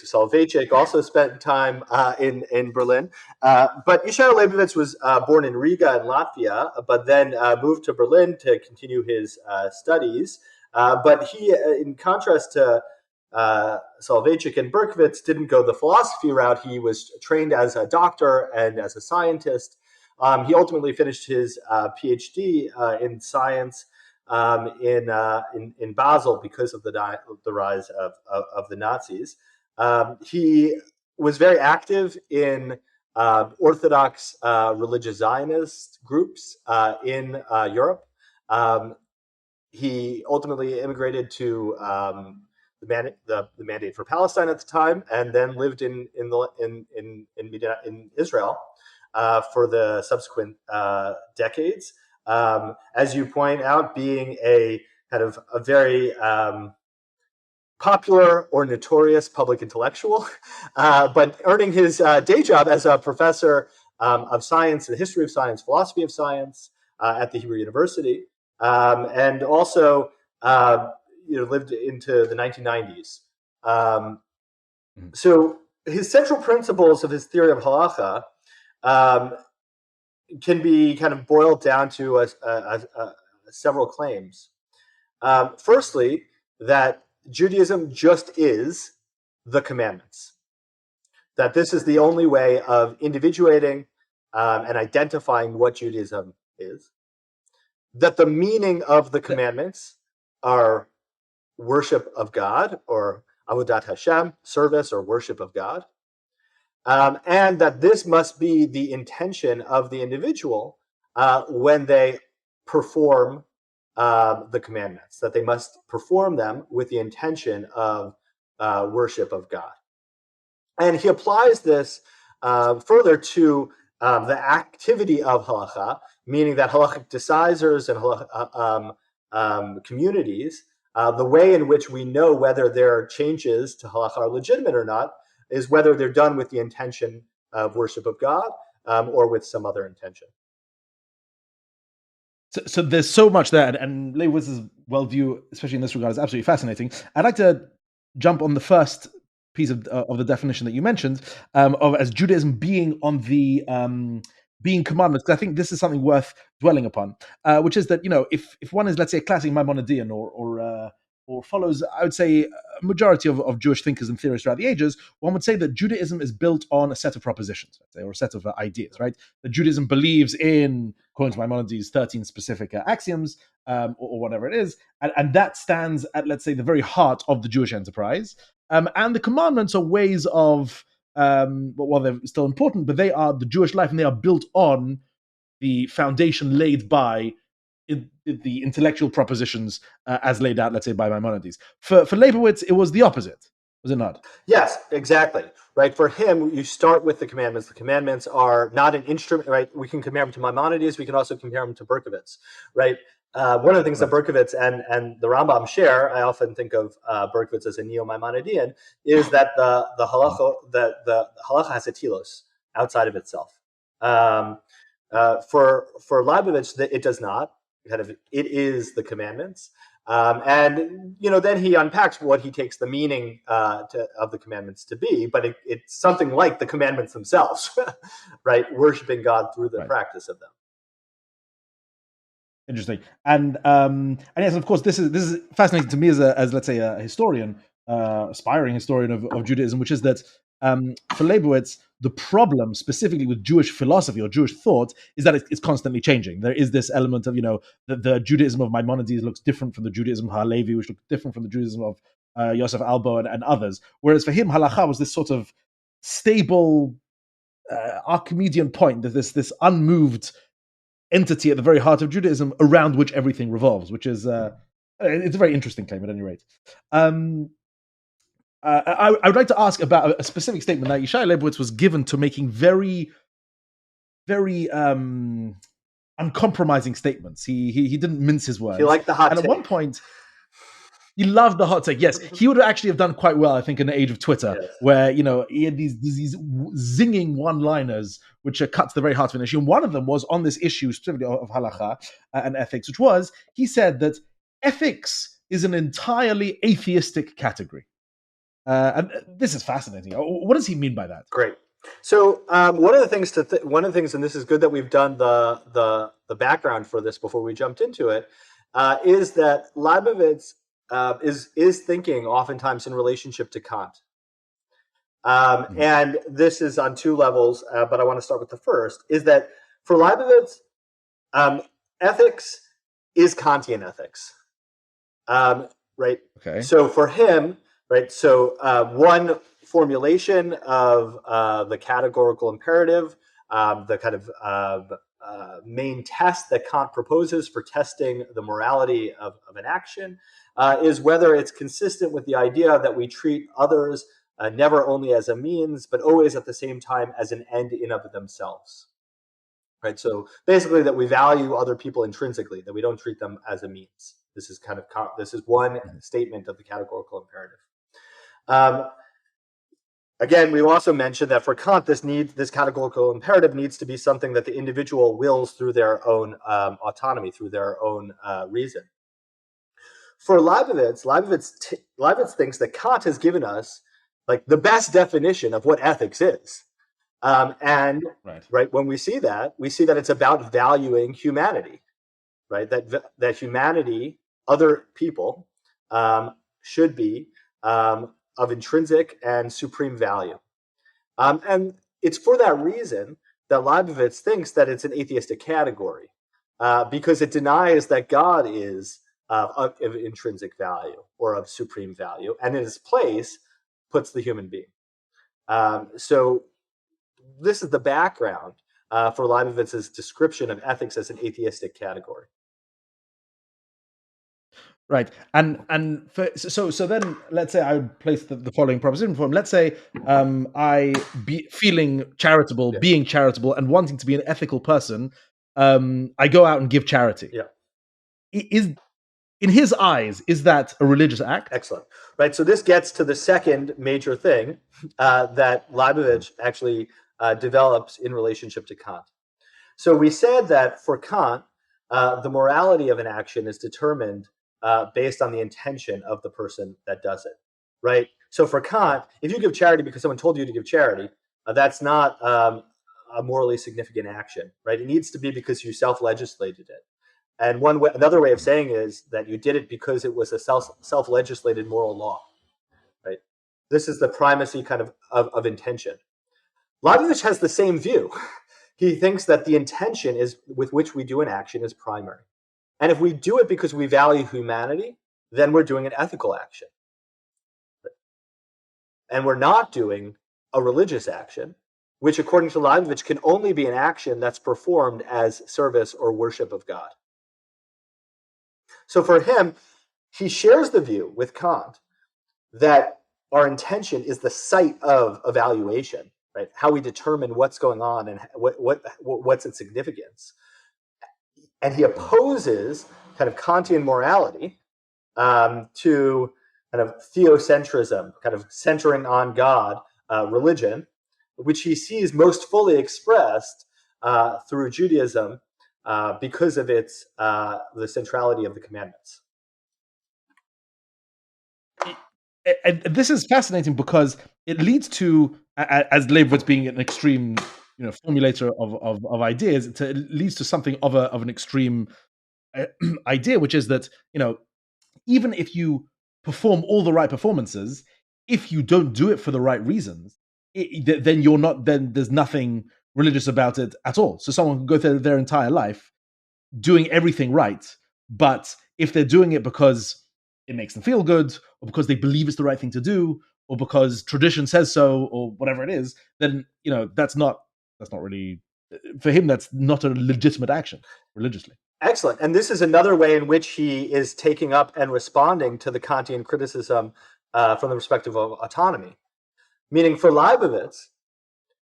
Soloveitchik also spent time in Berlin. But Yeshayahu Leibovitz was born in Riga in Latvia, but then moved to Berlin to continue his studies. But he, in contrast to Soloveitchik and Berkovits, didn't go the philosophy route. He was trained as a doctor and as a scientist. He ultimately finished his PhD in science in Basel because of the rise of the Nazis. He was very active in Orthodox religious Zionist groups in Europe. He ultimately immigrated to the Mandate for Palestine at the time, and then lived in Israel for the subsequent decades. As you point out, being a kind of a very popular or notorious public intellectual, but earning his day job as a professor of science, the history of science, philosophy of science at the Hebrew University, and also lived into the 1990s. So his central principles of his theory of halakha can be kind of boiled down to several claims. Firstly, that Judaism just is the commandments. That this is the only way of individuating and identifying what Judaism is. That the meaning of the commandments are worship of God, or avodat Hashem, service or worship of God. And that this must be the intention of the individual when they perform the commandments, that they must perform them with the intention of worship of God. And he applies this further to the activity of halakha, meaning that halakhic decisors and communities, the way in which we know whether their changes to halakha are legitimate or not is whether they're done with the intention of worship of God or with some other intention. So there's so much there, and Leibovitz's worldview, especially in this regard, is absolutely fascinating. I'd like to jump on the first piece of the definition that you mentioned of as Judaism being on the being commandments, because I think this is something worth dwelling upon, which is that if one is, let's say, a classic Maimonidean or follows, I would say, a majority of Jewish thinkers and theorists throughout the ages, one would say that Judaism is built on a set of propositions, let's say, or a set of ideas, right? That Judaism believes in, according to Maimonides, 13 specific axioms, or whatever it is, and that stands at, let's say, the very heart of the Jewish enterprise. And the commandments are ways of, well, they're still important, but they are the Jewish life, and they are built on the foundation laid by the intellectual propositions as laid out, let's say, by Maimonides. For Leibovitz, it was the opposite, was it not? Yes, exactly. Right. For him, you start with the commandments. The commandments are not an instrument, right? We can compare them to Maimonides. We can also compare them to Berkovits, right? One of the things that Berkovits and the Rambam share, I often think of Berkovits as a neo-Maimonidean, is that the halakha has a telos outside of itself. For Leibovitz, it does not. It is the commandments, and then he unpacks what he takes the meaning of the commandments to be. But it's something like the commandments themselves, right? Worshiping God through the practice of them. Interesting, and yes, of course, this is fascinating to me as let's say a historian, aspiring historian of Judaism, which is that for Leibovitz, the problem specifically with Jewish philosophy or Jewish thought is that it's constantly changing. There is this element of the Judaism of Maimonides looks different from the Judaism of Halevi, which looks different from the Judaism of Yosef Albo and others. Whereas for him, halakha was this sort of stable Archimedean point, that this unmoved entity at the very heart of Judaism around which everything revolves, which is it's a very interesting claim at any rate. I would like to ask about a specific statement that Yeshayahu Leibovitz was given to making very, very uncompromising statements. He didn't mince his words. You like the hot and take. At one point, he loved the hot take. Yes, he would actually have done quite well, I think, in the age of Twitter, yes, where he had these zinging one-liners which are cut to the very heart of an issue. And one of them was on this issue specifically of halakha and ethics, which was, he said that ethics is an entirely atheistic category. And this is fascinating. What does he mean by that? Great. So one of the things, and this is good that we've done the background for this before we jumped into it, is that Leibovitz is thinking oftentimes in relationship to Kant. And this is on two levels, but I want to start with the first, is that for Leibovitz, ethics is Kantian ethics. Right? Okay. So for him, right, so one formulation of the categorical imperative, the kind of main test that Kant proposes for testing the morality of an action, is whether it's consistent with the idea that we treat others never only as a means, but always at the same time as an end in of themselves. Right? So basically that we value other people intrinsically, that we don't treat them as a means. This is one statement of the categorical imperative. Again, we also mentioned that for Kant, this categorical imperative needs to be something that the individual wills through their own autonomy, through their own reason. For Leibovitz thinks that Kant has given us like the best definition of what ethics is. Right, when we see that it's about valuing humanity, right? That humanity, other people, should be of intrinsic and supreme value. And it's for that reason that Leibovitz thinks that it's an atheistic category, because it denies that God is of intrinsic value or of supreme value, and in its place puts the human being. So this is the background for Leibovitz's description of ethics as an atheistic category. Right, so then let's say I place the following proposition for him. Let's say feeling charitable, being charitable, and wanting to be an ethical person, I go out and give charity. Yeah, in his eyes, is that a religious act? Excellent. Right, so this gets to the second major thing that Leibovitz actually develops in relationship to Kant. So we said that for Kant, the morality of an action is determined based on the intention of the person that does it, right? So for Kant, if you give charity because someone told you to give charity, that's not a morally significant action, right? It needs to be because you self-legislated it. And another way of saying is that you did it because it was a self-legislated moral law, right? This is the primacy kind of intention. Leibovitz has the same view. He thinks that the intention with which we do an action is primary. And if we do it because we value humanity, then we're doing an ethical action. And we're not doing a religious action, which according to Leibovitz can only be an action that's performed as service or worship of God. So for him, he shares the view with Kant that our intention is the site of evaluation, right? How we determine what's going on and what's its significance. And he opposes kind of Kantian morality to kind of theocentrism, kind of centering on God, religion, which he sees most fully expressed through Judaism because of its the centrality of the commandments. And this is fascinating because it leads to, as Leibovitz being an extreme, formulator of ideas, it leads to something of an extreme idea, which is that even if you perform all the right performances, if you don't do it for the right reasons, then you're not. Then there's nothing religious about it at all. So someone can go through their entire life doing everything right, but if they're doing it because it makes them feel good, or because they believe it's the right thing to do, or because tradition says so, or whatever it is, then that's not really for him, that's not a legitimate action religiously. Excellent. And this is another way in which he is taking up and responding to the Kantian criticism from the perspective of autonomy. Meaning for Leibovitz,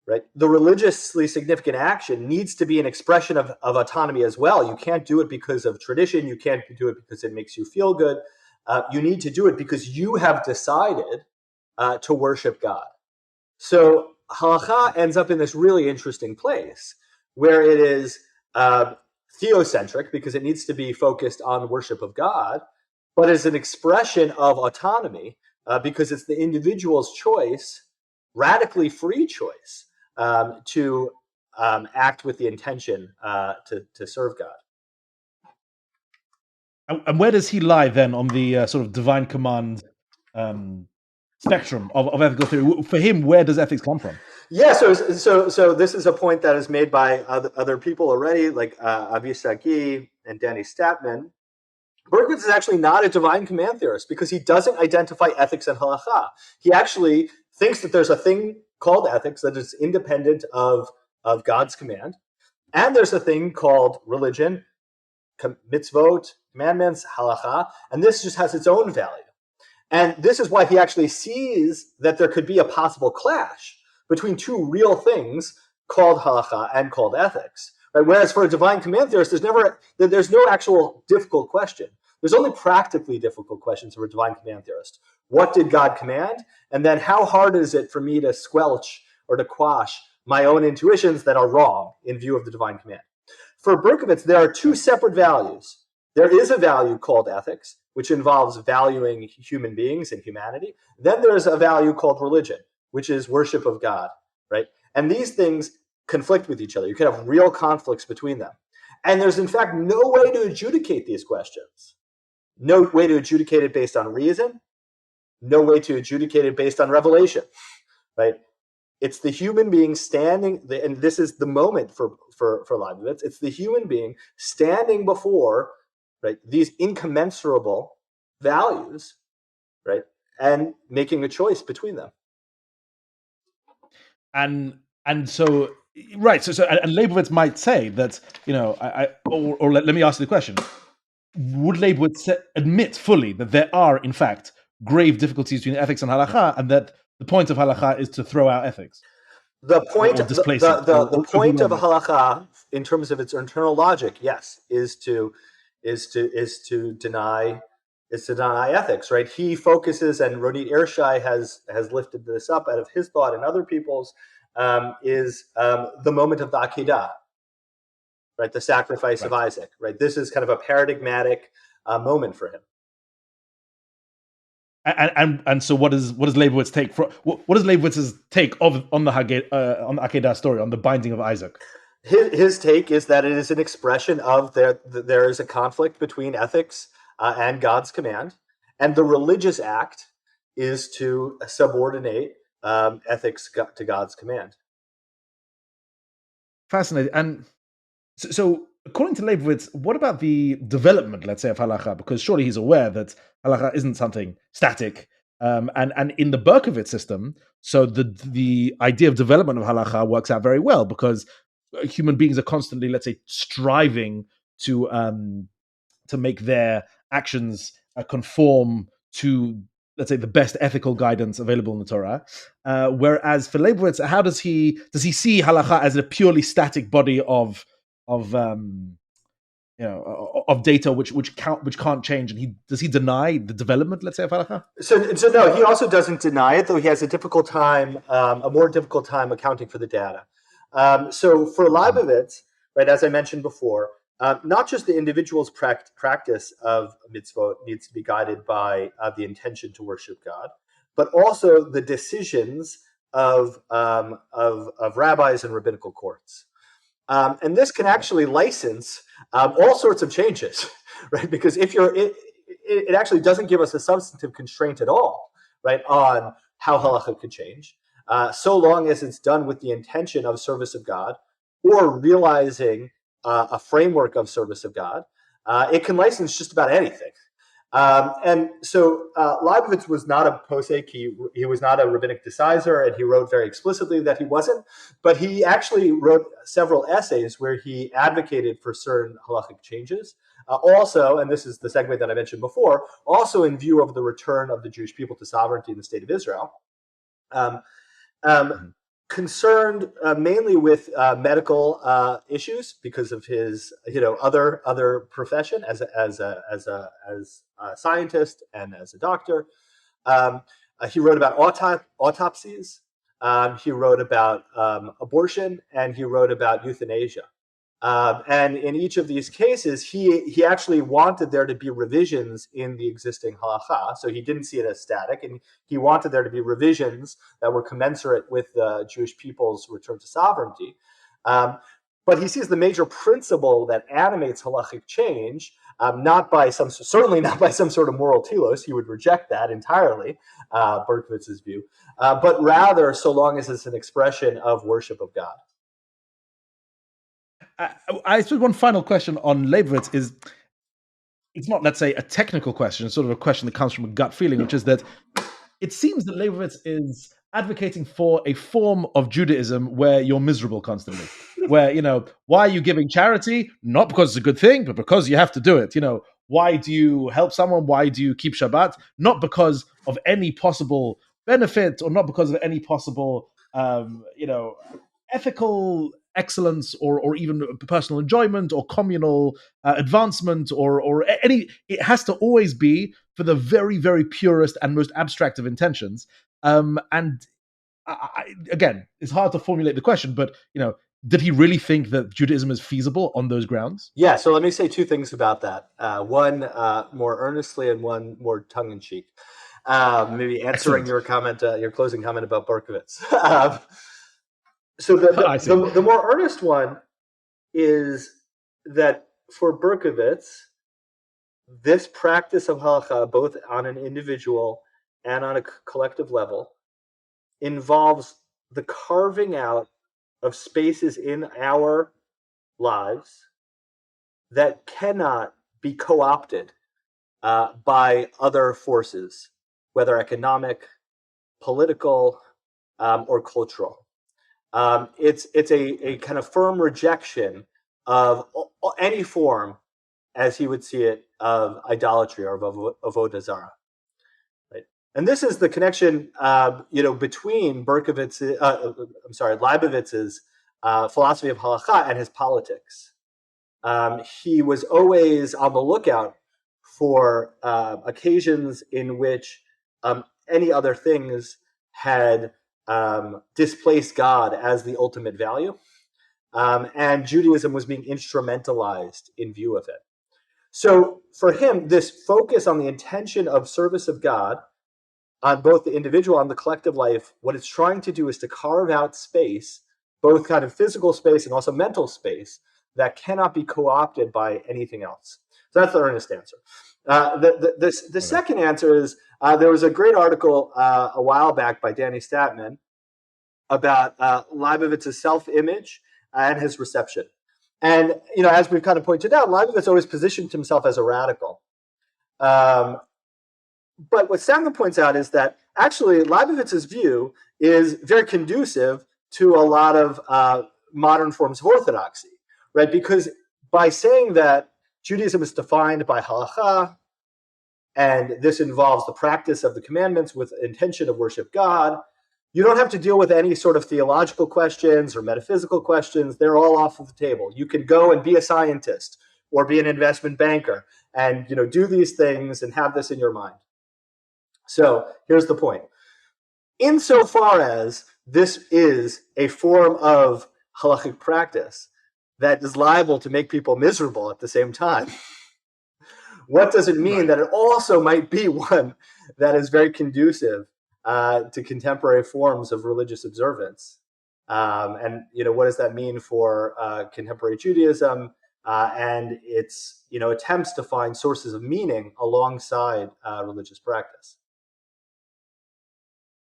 right, the religiously significant action needs to be an expression of autonomy as well. You can't do it because of tradition. You can't do it because it makes you feel good. You need to do it because you have decided to worship God. So halakha ends up in this really interesting place where it is theocentric because it needs to be focused on worship of God, but is an expression of autonomy because it's the individual's choice, radically free choice, to act with the intention to serve God. And where does he lie then on the sort of divine command spectrum of ethical theory? For him, where does ethics come from? Yeah, so this is a point that is made by other people already, like Avi Sagi and Danny Statman. Berkovits is actually not a divine command theorist because he doesn't identify ethics and halakha. He actually thinks that there's a thing called ethics that is independent of God's command, and there's a thing called religion, mitzvot, commandments, halakha, and this just has its own value. And this is why he actually sees that there could be a possible clash between two real things called halakha and called ethics. Right? Whereas for a divine command theorist, there's no actual difficult question. There's only practically difficult questions for a divine command theorist. What did God command? And then how hard is it for me to squelch or to quash my own intuitions that are wrong in view of the divine command? For Berkovits, there are two separate values. There is a value called ethics, which involves valuing human beings and humanity. Then there's a value called religion, which is worship of God, right? And these things conflict with each other. You can have real conflicts between them. And there's, in fact, no way to adjudicate these questions. No way to adjudicate it based on reason. No way to adjudicate it based on revelation, right? It's the human being standing, and this is the moment for Leibovitz, it's the human being standing before, right, these incommensurable values, right, and making a choice between them. And so, right, so and Leibovitz might say that, or let me ask you the question. Would Leibovitz admit fully that there are, in fact, grave difficulties between ethics and halakha, and that the point of halakha is to throw out ethics? The point of halakha, in terms of its internal logic, yes, is to deny ethics, right? He focuses, and Ronit Ershai has lifted this up out of his thought and other people's, is the moment of the Akedah, right? The sacrifice of Isaac, right? This is kind of a paradigmatic moment for him. And so what does Leibovitz take from what is Leibovitz's take on the Akedah story, on the binding of Isaac? His take is that it is an expression of there is a conflict between ethics and God's command, and the religious act is to subordinate ethics to God's command. Fascinating. And so according to Leibovitz, what about the development, let's say, of halakha? Because surely he's aware that halakha isn't something static. And in the Berkovits system, so the idea of development of halakha works out very well because human beings are constantly, let's say, striving to make their actions conform to, let's say, the best ethical guidance available in the Torah. Whereas for Leibovitz, how does he see halakha as a purely static body of data which can't change, and does he deny the development, let's say, of halakha? So no, he also doesn't deny it, though he has a more difficult time accounting for the data. So for Leibovitz, right, as I mentioned before, not just the individual's practice of mitzvot needs to be guided by the intention to worship God, but also the decisions of rabbis and rabbinical courts. And this can actually license all sorts of changes, right? Because it actually doesn't give us a substantive constraint at all, right, on how halakha could change, so long as it's done with the intention of service of God or realizing a framework of service of God. It can license just about anything. And so Leibovitz was not a posek. He was not a rabbinic decizer, and he wrote very explicitly that he wasn't. But he actually wrote several essays where he advocated for certain halakhic changes. Also, and this is the segue that I mentioned before, also in view of the return of the Jewish people to sovereignty in the state of Israel. Concerned mainly with medical issues because of his, other profession as a scientist and as a doctor. He wrote about autopsies. He wrote about abortion, and he wrote about euthanasia. And in each of these cases, he actually wanted there to be revisions in the existing halakha. So he didn't see it as static, and he wanted there to be revisions that were commensurate with the Jewish people's return to sovereignty. But he sees the major principle that animates halakhic change, certainly not by some sort of moral telos. He would reject that entirely, Berkovitz's view, but rather so long as it's an expression of worship of God. I suppose one final question on Leibovitz is, it's not, let's say, a technical question, it's sort of a question that comes from a gut feeling, which is that it seems that Leibovitz is advocating for a form of Judaism where you're miserable constantly, where, why are you giving charity? Not because it's a good thing, but because you have to do it. Why do you help someone? Why do you keep Shabbat? Not because of any possible benefit, or not because of any possible, ethical excellence or even personal enjoyment or communal advancement or any. It has to always be for the very, very purest and most abstract of intentions. And again, it's hard to formulate the question, but did he really think that Judaism is feasible on those grounds? Yeah, so let me say two things about that. One more earnestly and one more tongue-in-cheek. Maybe answering your comment, your closing comment about Berkovits. So the more earnest one is that for Berkovits, this practice of halakha, both on an individual and on a collective level, involves the carving out of spaces in our lives that cannot be co-opted by other forces, whether economic, political, or cultural. It's a kind of firm rejection of any form, as he would see it, of idolatry or of avodah zarah. Right? And this is the connection, between Leibovitz's philosophy of halakha and his politics. He was always on the lookout for occasions in which any other things had displaced God as the ultimate value, and Judaism was being instrumentalized in view of it. So for him, this focus on the intention of service of God on both the individual and the collective life, what it's trying to do is to carve out space, both kind of physical space and also mental space, that cannot be co-opted by anything else. So that's the earnest answer. The second answer is, there was a great article a while back by Danny Statman about Leibovitz's self-image and his reception. And, as we've kind of pointed out, Leibovitz always positioned himself as a radical. But what Statman points out is that actually Leibovitz's view is very conducive to a lot of modern forms of orthodoxy, right? Because by saying that Judaism is defined by halakha, and this involves the practice of the commandments with intention of worship God, you don't have to deal with any sort of theological questions or metaphysical questions. They're all off of the table. You can go and be a scientist or be an investment banker and do these things and have this in your mind. So here's the point. Insofar as this is a form of halakhic practice that is liable to make people miserable at the same time, what does it mean that it also might be one that is very conducive to contemporary forms of religious observance? And what does that mean for contemporary Judaism and its attempts to find sources of meaning alongside religious practice?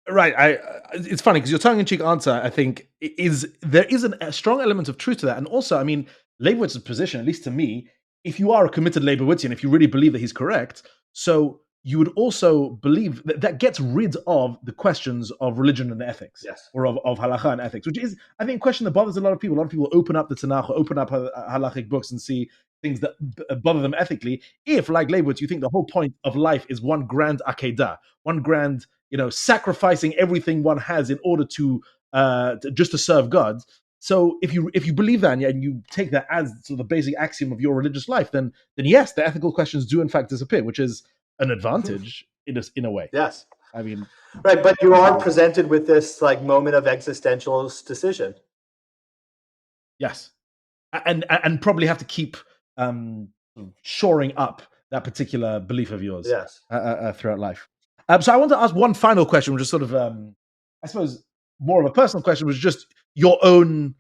Right. It's funny because your tongue-in-cheek answer, I think, there is a strong element of truth to that. And also, Leibovitz's position, at least to me, if you are a committed Leibovitzian, if you really believe that he's correct, so you would also believe that gets rid of the questions of religion and ethics, Yes. or of halakha and ethics, which is, I think, a question that bothers a lot of people. A lot of people open up the Tanakh, or open up halakhic books and see things that bother them ethically. If, like Leibovitz, you think the whole point of life is one grand akedah, one grand, sacrificing everything one has in order to just to serve God. So if you believe that and you take that as sort of the basic axiom of your religious life, then yes, the ethical questions do in fact disappear, which is an advantage in a way. Yes. I mean, right, but you are presented with this like moment of existential decision. Yes, and probably have to keep shoring up that particular belief of yours. Yes. Throughout life. So I want to ask one final question, which is sort of, I suppose, more of a personal question, which is just your own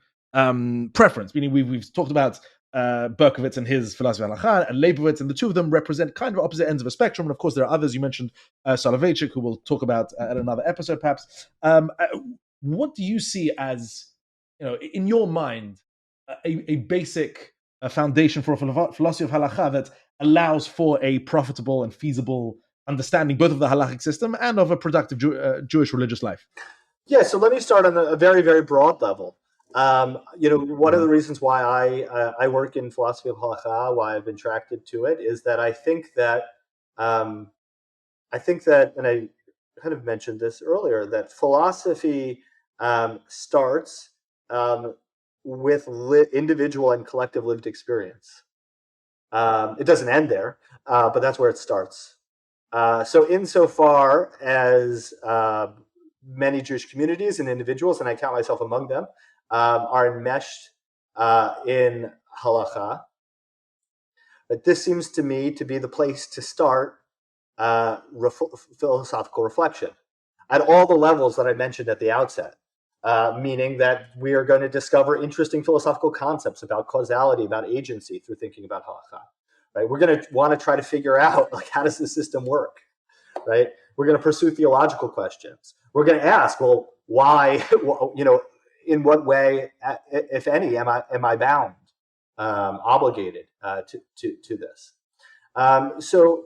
preference. Meaning, we've talked about Berkovits and his philosophy of halakha, and Leibovitz, and the two of them represent kind of opposite ends of a spectrum. And of course, there are others. You mentioned Soloveitchik, who we'll talk about at another episode, perhaps. What do you see as, in your mind, a basic foundation for a philosophy of halakha that allows for a profitable and feasible understanding both of the halakhic system and of a productive Jewish religious life? Yeah, so let me start on a very, very broad level. One of the reasons why I work in philosophy of halakha, why I've been attracted to it, is that I think that, and I kind of mentioned this earlier, that philosophy starts with individual and collective lived experience. It doesn't end there, but that's where it starts. So insofar as many Jewish communities and individuals, and I count myself among them, are enmeshed in halakha, but this seems to me to be the place to start philosophical reflection at all the levels that I mentioned at the outset, meaning that we are going to discover interesting philosophical concepts about causality, about agency through thinking about halakha. Right? We're going to want to try to figure out, like, how does the system work? Right? We're going to pursue theological questions. We're going to ask, well, why? In what way, if any, am I bound, obligated to this? So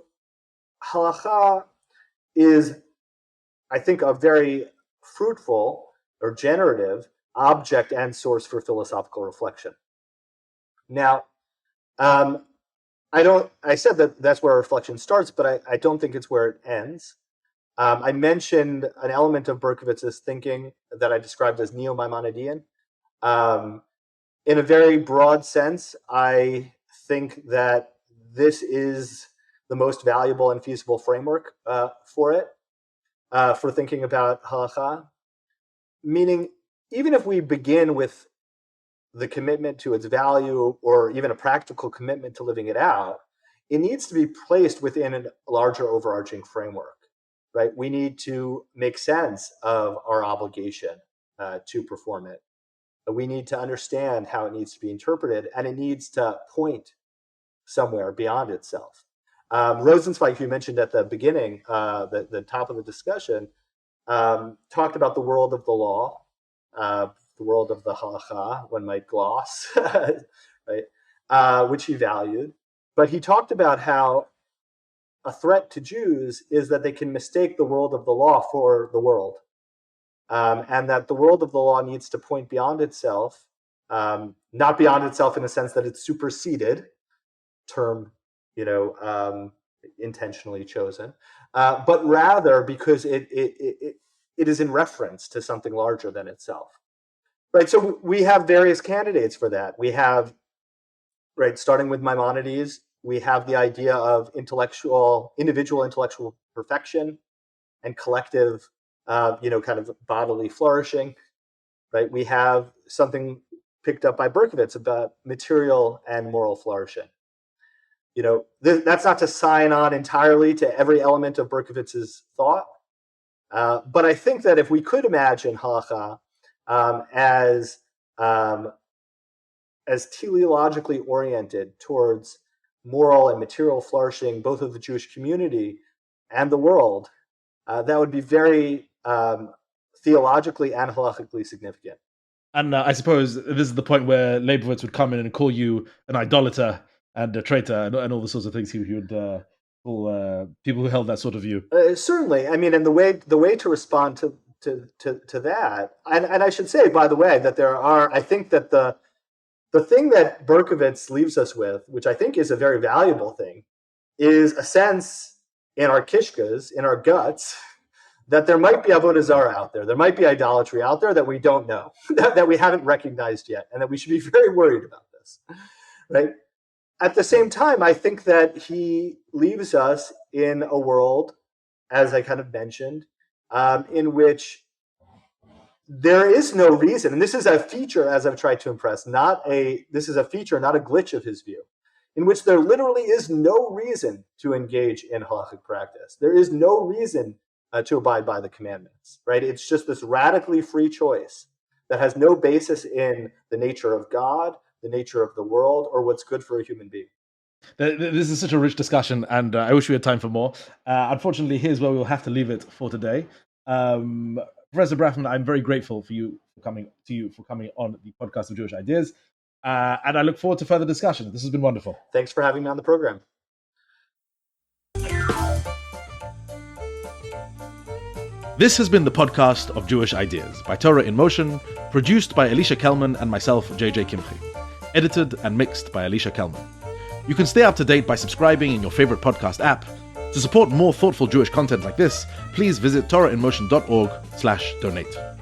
halakha is, I think, a very fruitful or generative object and source for philosophical reflection. Now, I said that that's where reflection starts, but I don't think it's where it ends. I mentioned an element of Berkovitz's thinking that I described as neo-Maimonidean. In a very broad sense, I think that this is the most valuable and feasible framework for it, for thinking about halakha. Meaning, even if we begin with the commitment to its value, or even a practical commitment to living it out, it needs to be placed within a larger overarching framework, right? We need to make sense of our obligation to perform it. We need to understand how it needs to be interpreted, and it needs to point somewhere beyond itself. Rosenzweig, who you mentioned at the beginning, the top of the discussion, talked about the world of the law, the world of the halakha, one might gloss, right? Which he valued. But he talked about how a threat to Jews is that they can mistake the world of the law for the world. And that the world of the law needs to point beyond itself, not beyond itself in the sense that it's superseded, term, intentionally chosen, but rather because it is in reference to something larger than itself. Right, so we have various candidates for that. We have, right, starting with Maimonides, we have the idea of individual intellectual perfection and collective, kind of bodily flourishing. Right, we have something picked up by Berkovits about material and moral flourishing. That's not to sign on entirely to every element of Berkovitz's thought, but I think that if we could imagine halakha as teleologically oriented towards moral and material flourishing, both of the Jewish community and the world, that would be very theologically and halakhically significant. And I suppose this is the point where Leibovitz would come in and call you an idolater and a traitor and all the sorts of things he would call people who held that sort of view. Certainly, I mean, and the way to respond to that, and I should say, by the way, that I think that the thing that Berkovits leaves us with, which I think is a very valuable thing, is a sense in our kishkas, in our guts, that there might be avodah zarah out there. There might be idolatry out there that we don't know, that we haven't recognized yet, and that we should be very worried about this, right? At the same time, I think that he leaves us in a world, as I kind of mentioned, in which there is no reason, and this is a feature, as I've tried to impress, this is a feature, not a glitch of his view, in which there literally is no reason to engage in halakhic practice. There is no reason to abide by the commandments, right? It's just this radically free choice that has no basis in the nature of God, the nature of the world, or what's good for a human being. This is such a rich discussion, and I wish we had time for more. Unfortunately, here's where we'll have to leave it for today. Professor Brafman, I'm very grateful for coming on the podcast of Jewish Ideas, and I look forward to further discussion. This has been wonderful. Thanks for having me on the program. This has been the podcast of Jewish Ideas by Torah in Motion, produced by Elisha Kelman and myself, JJ Kimchi, edited and mixed by Elisha Kelman. You can stay up to date by subscribing in your favorite podcast app. To support more thoughtful Jewish content like this, please visit torahinmotion.org/donate.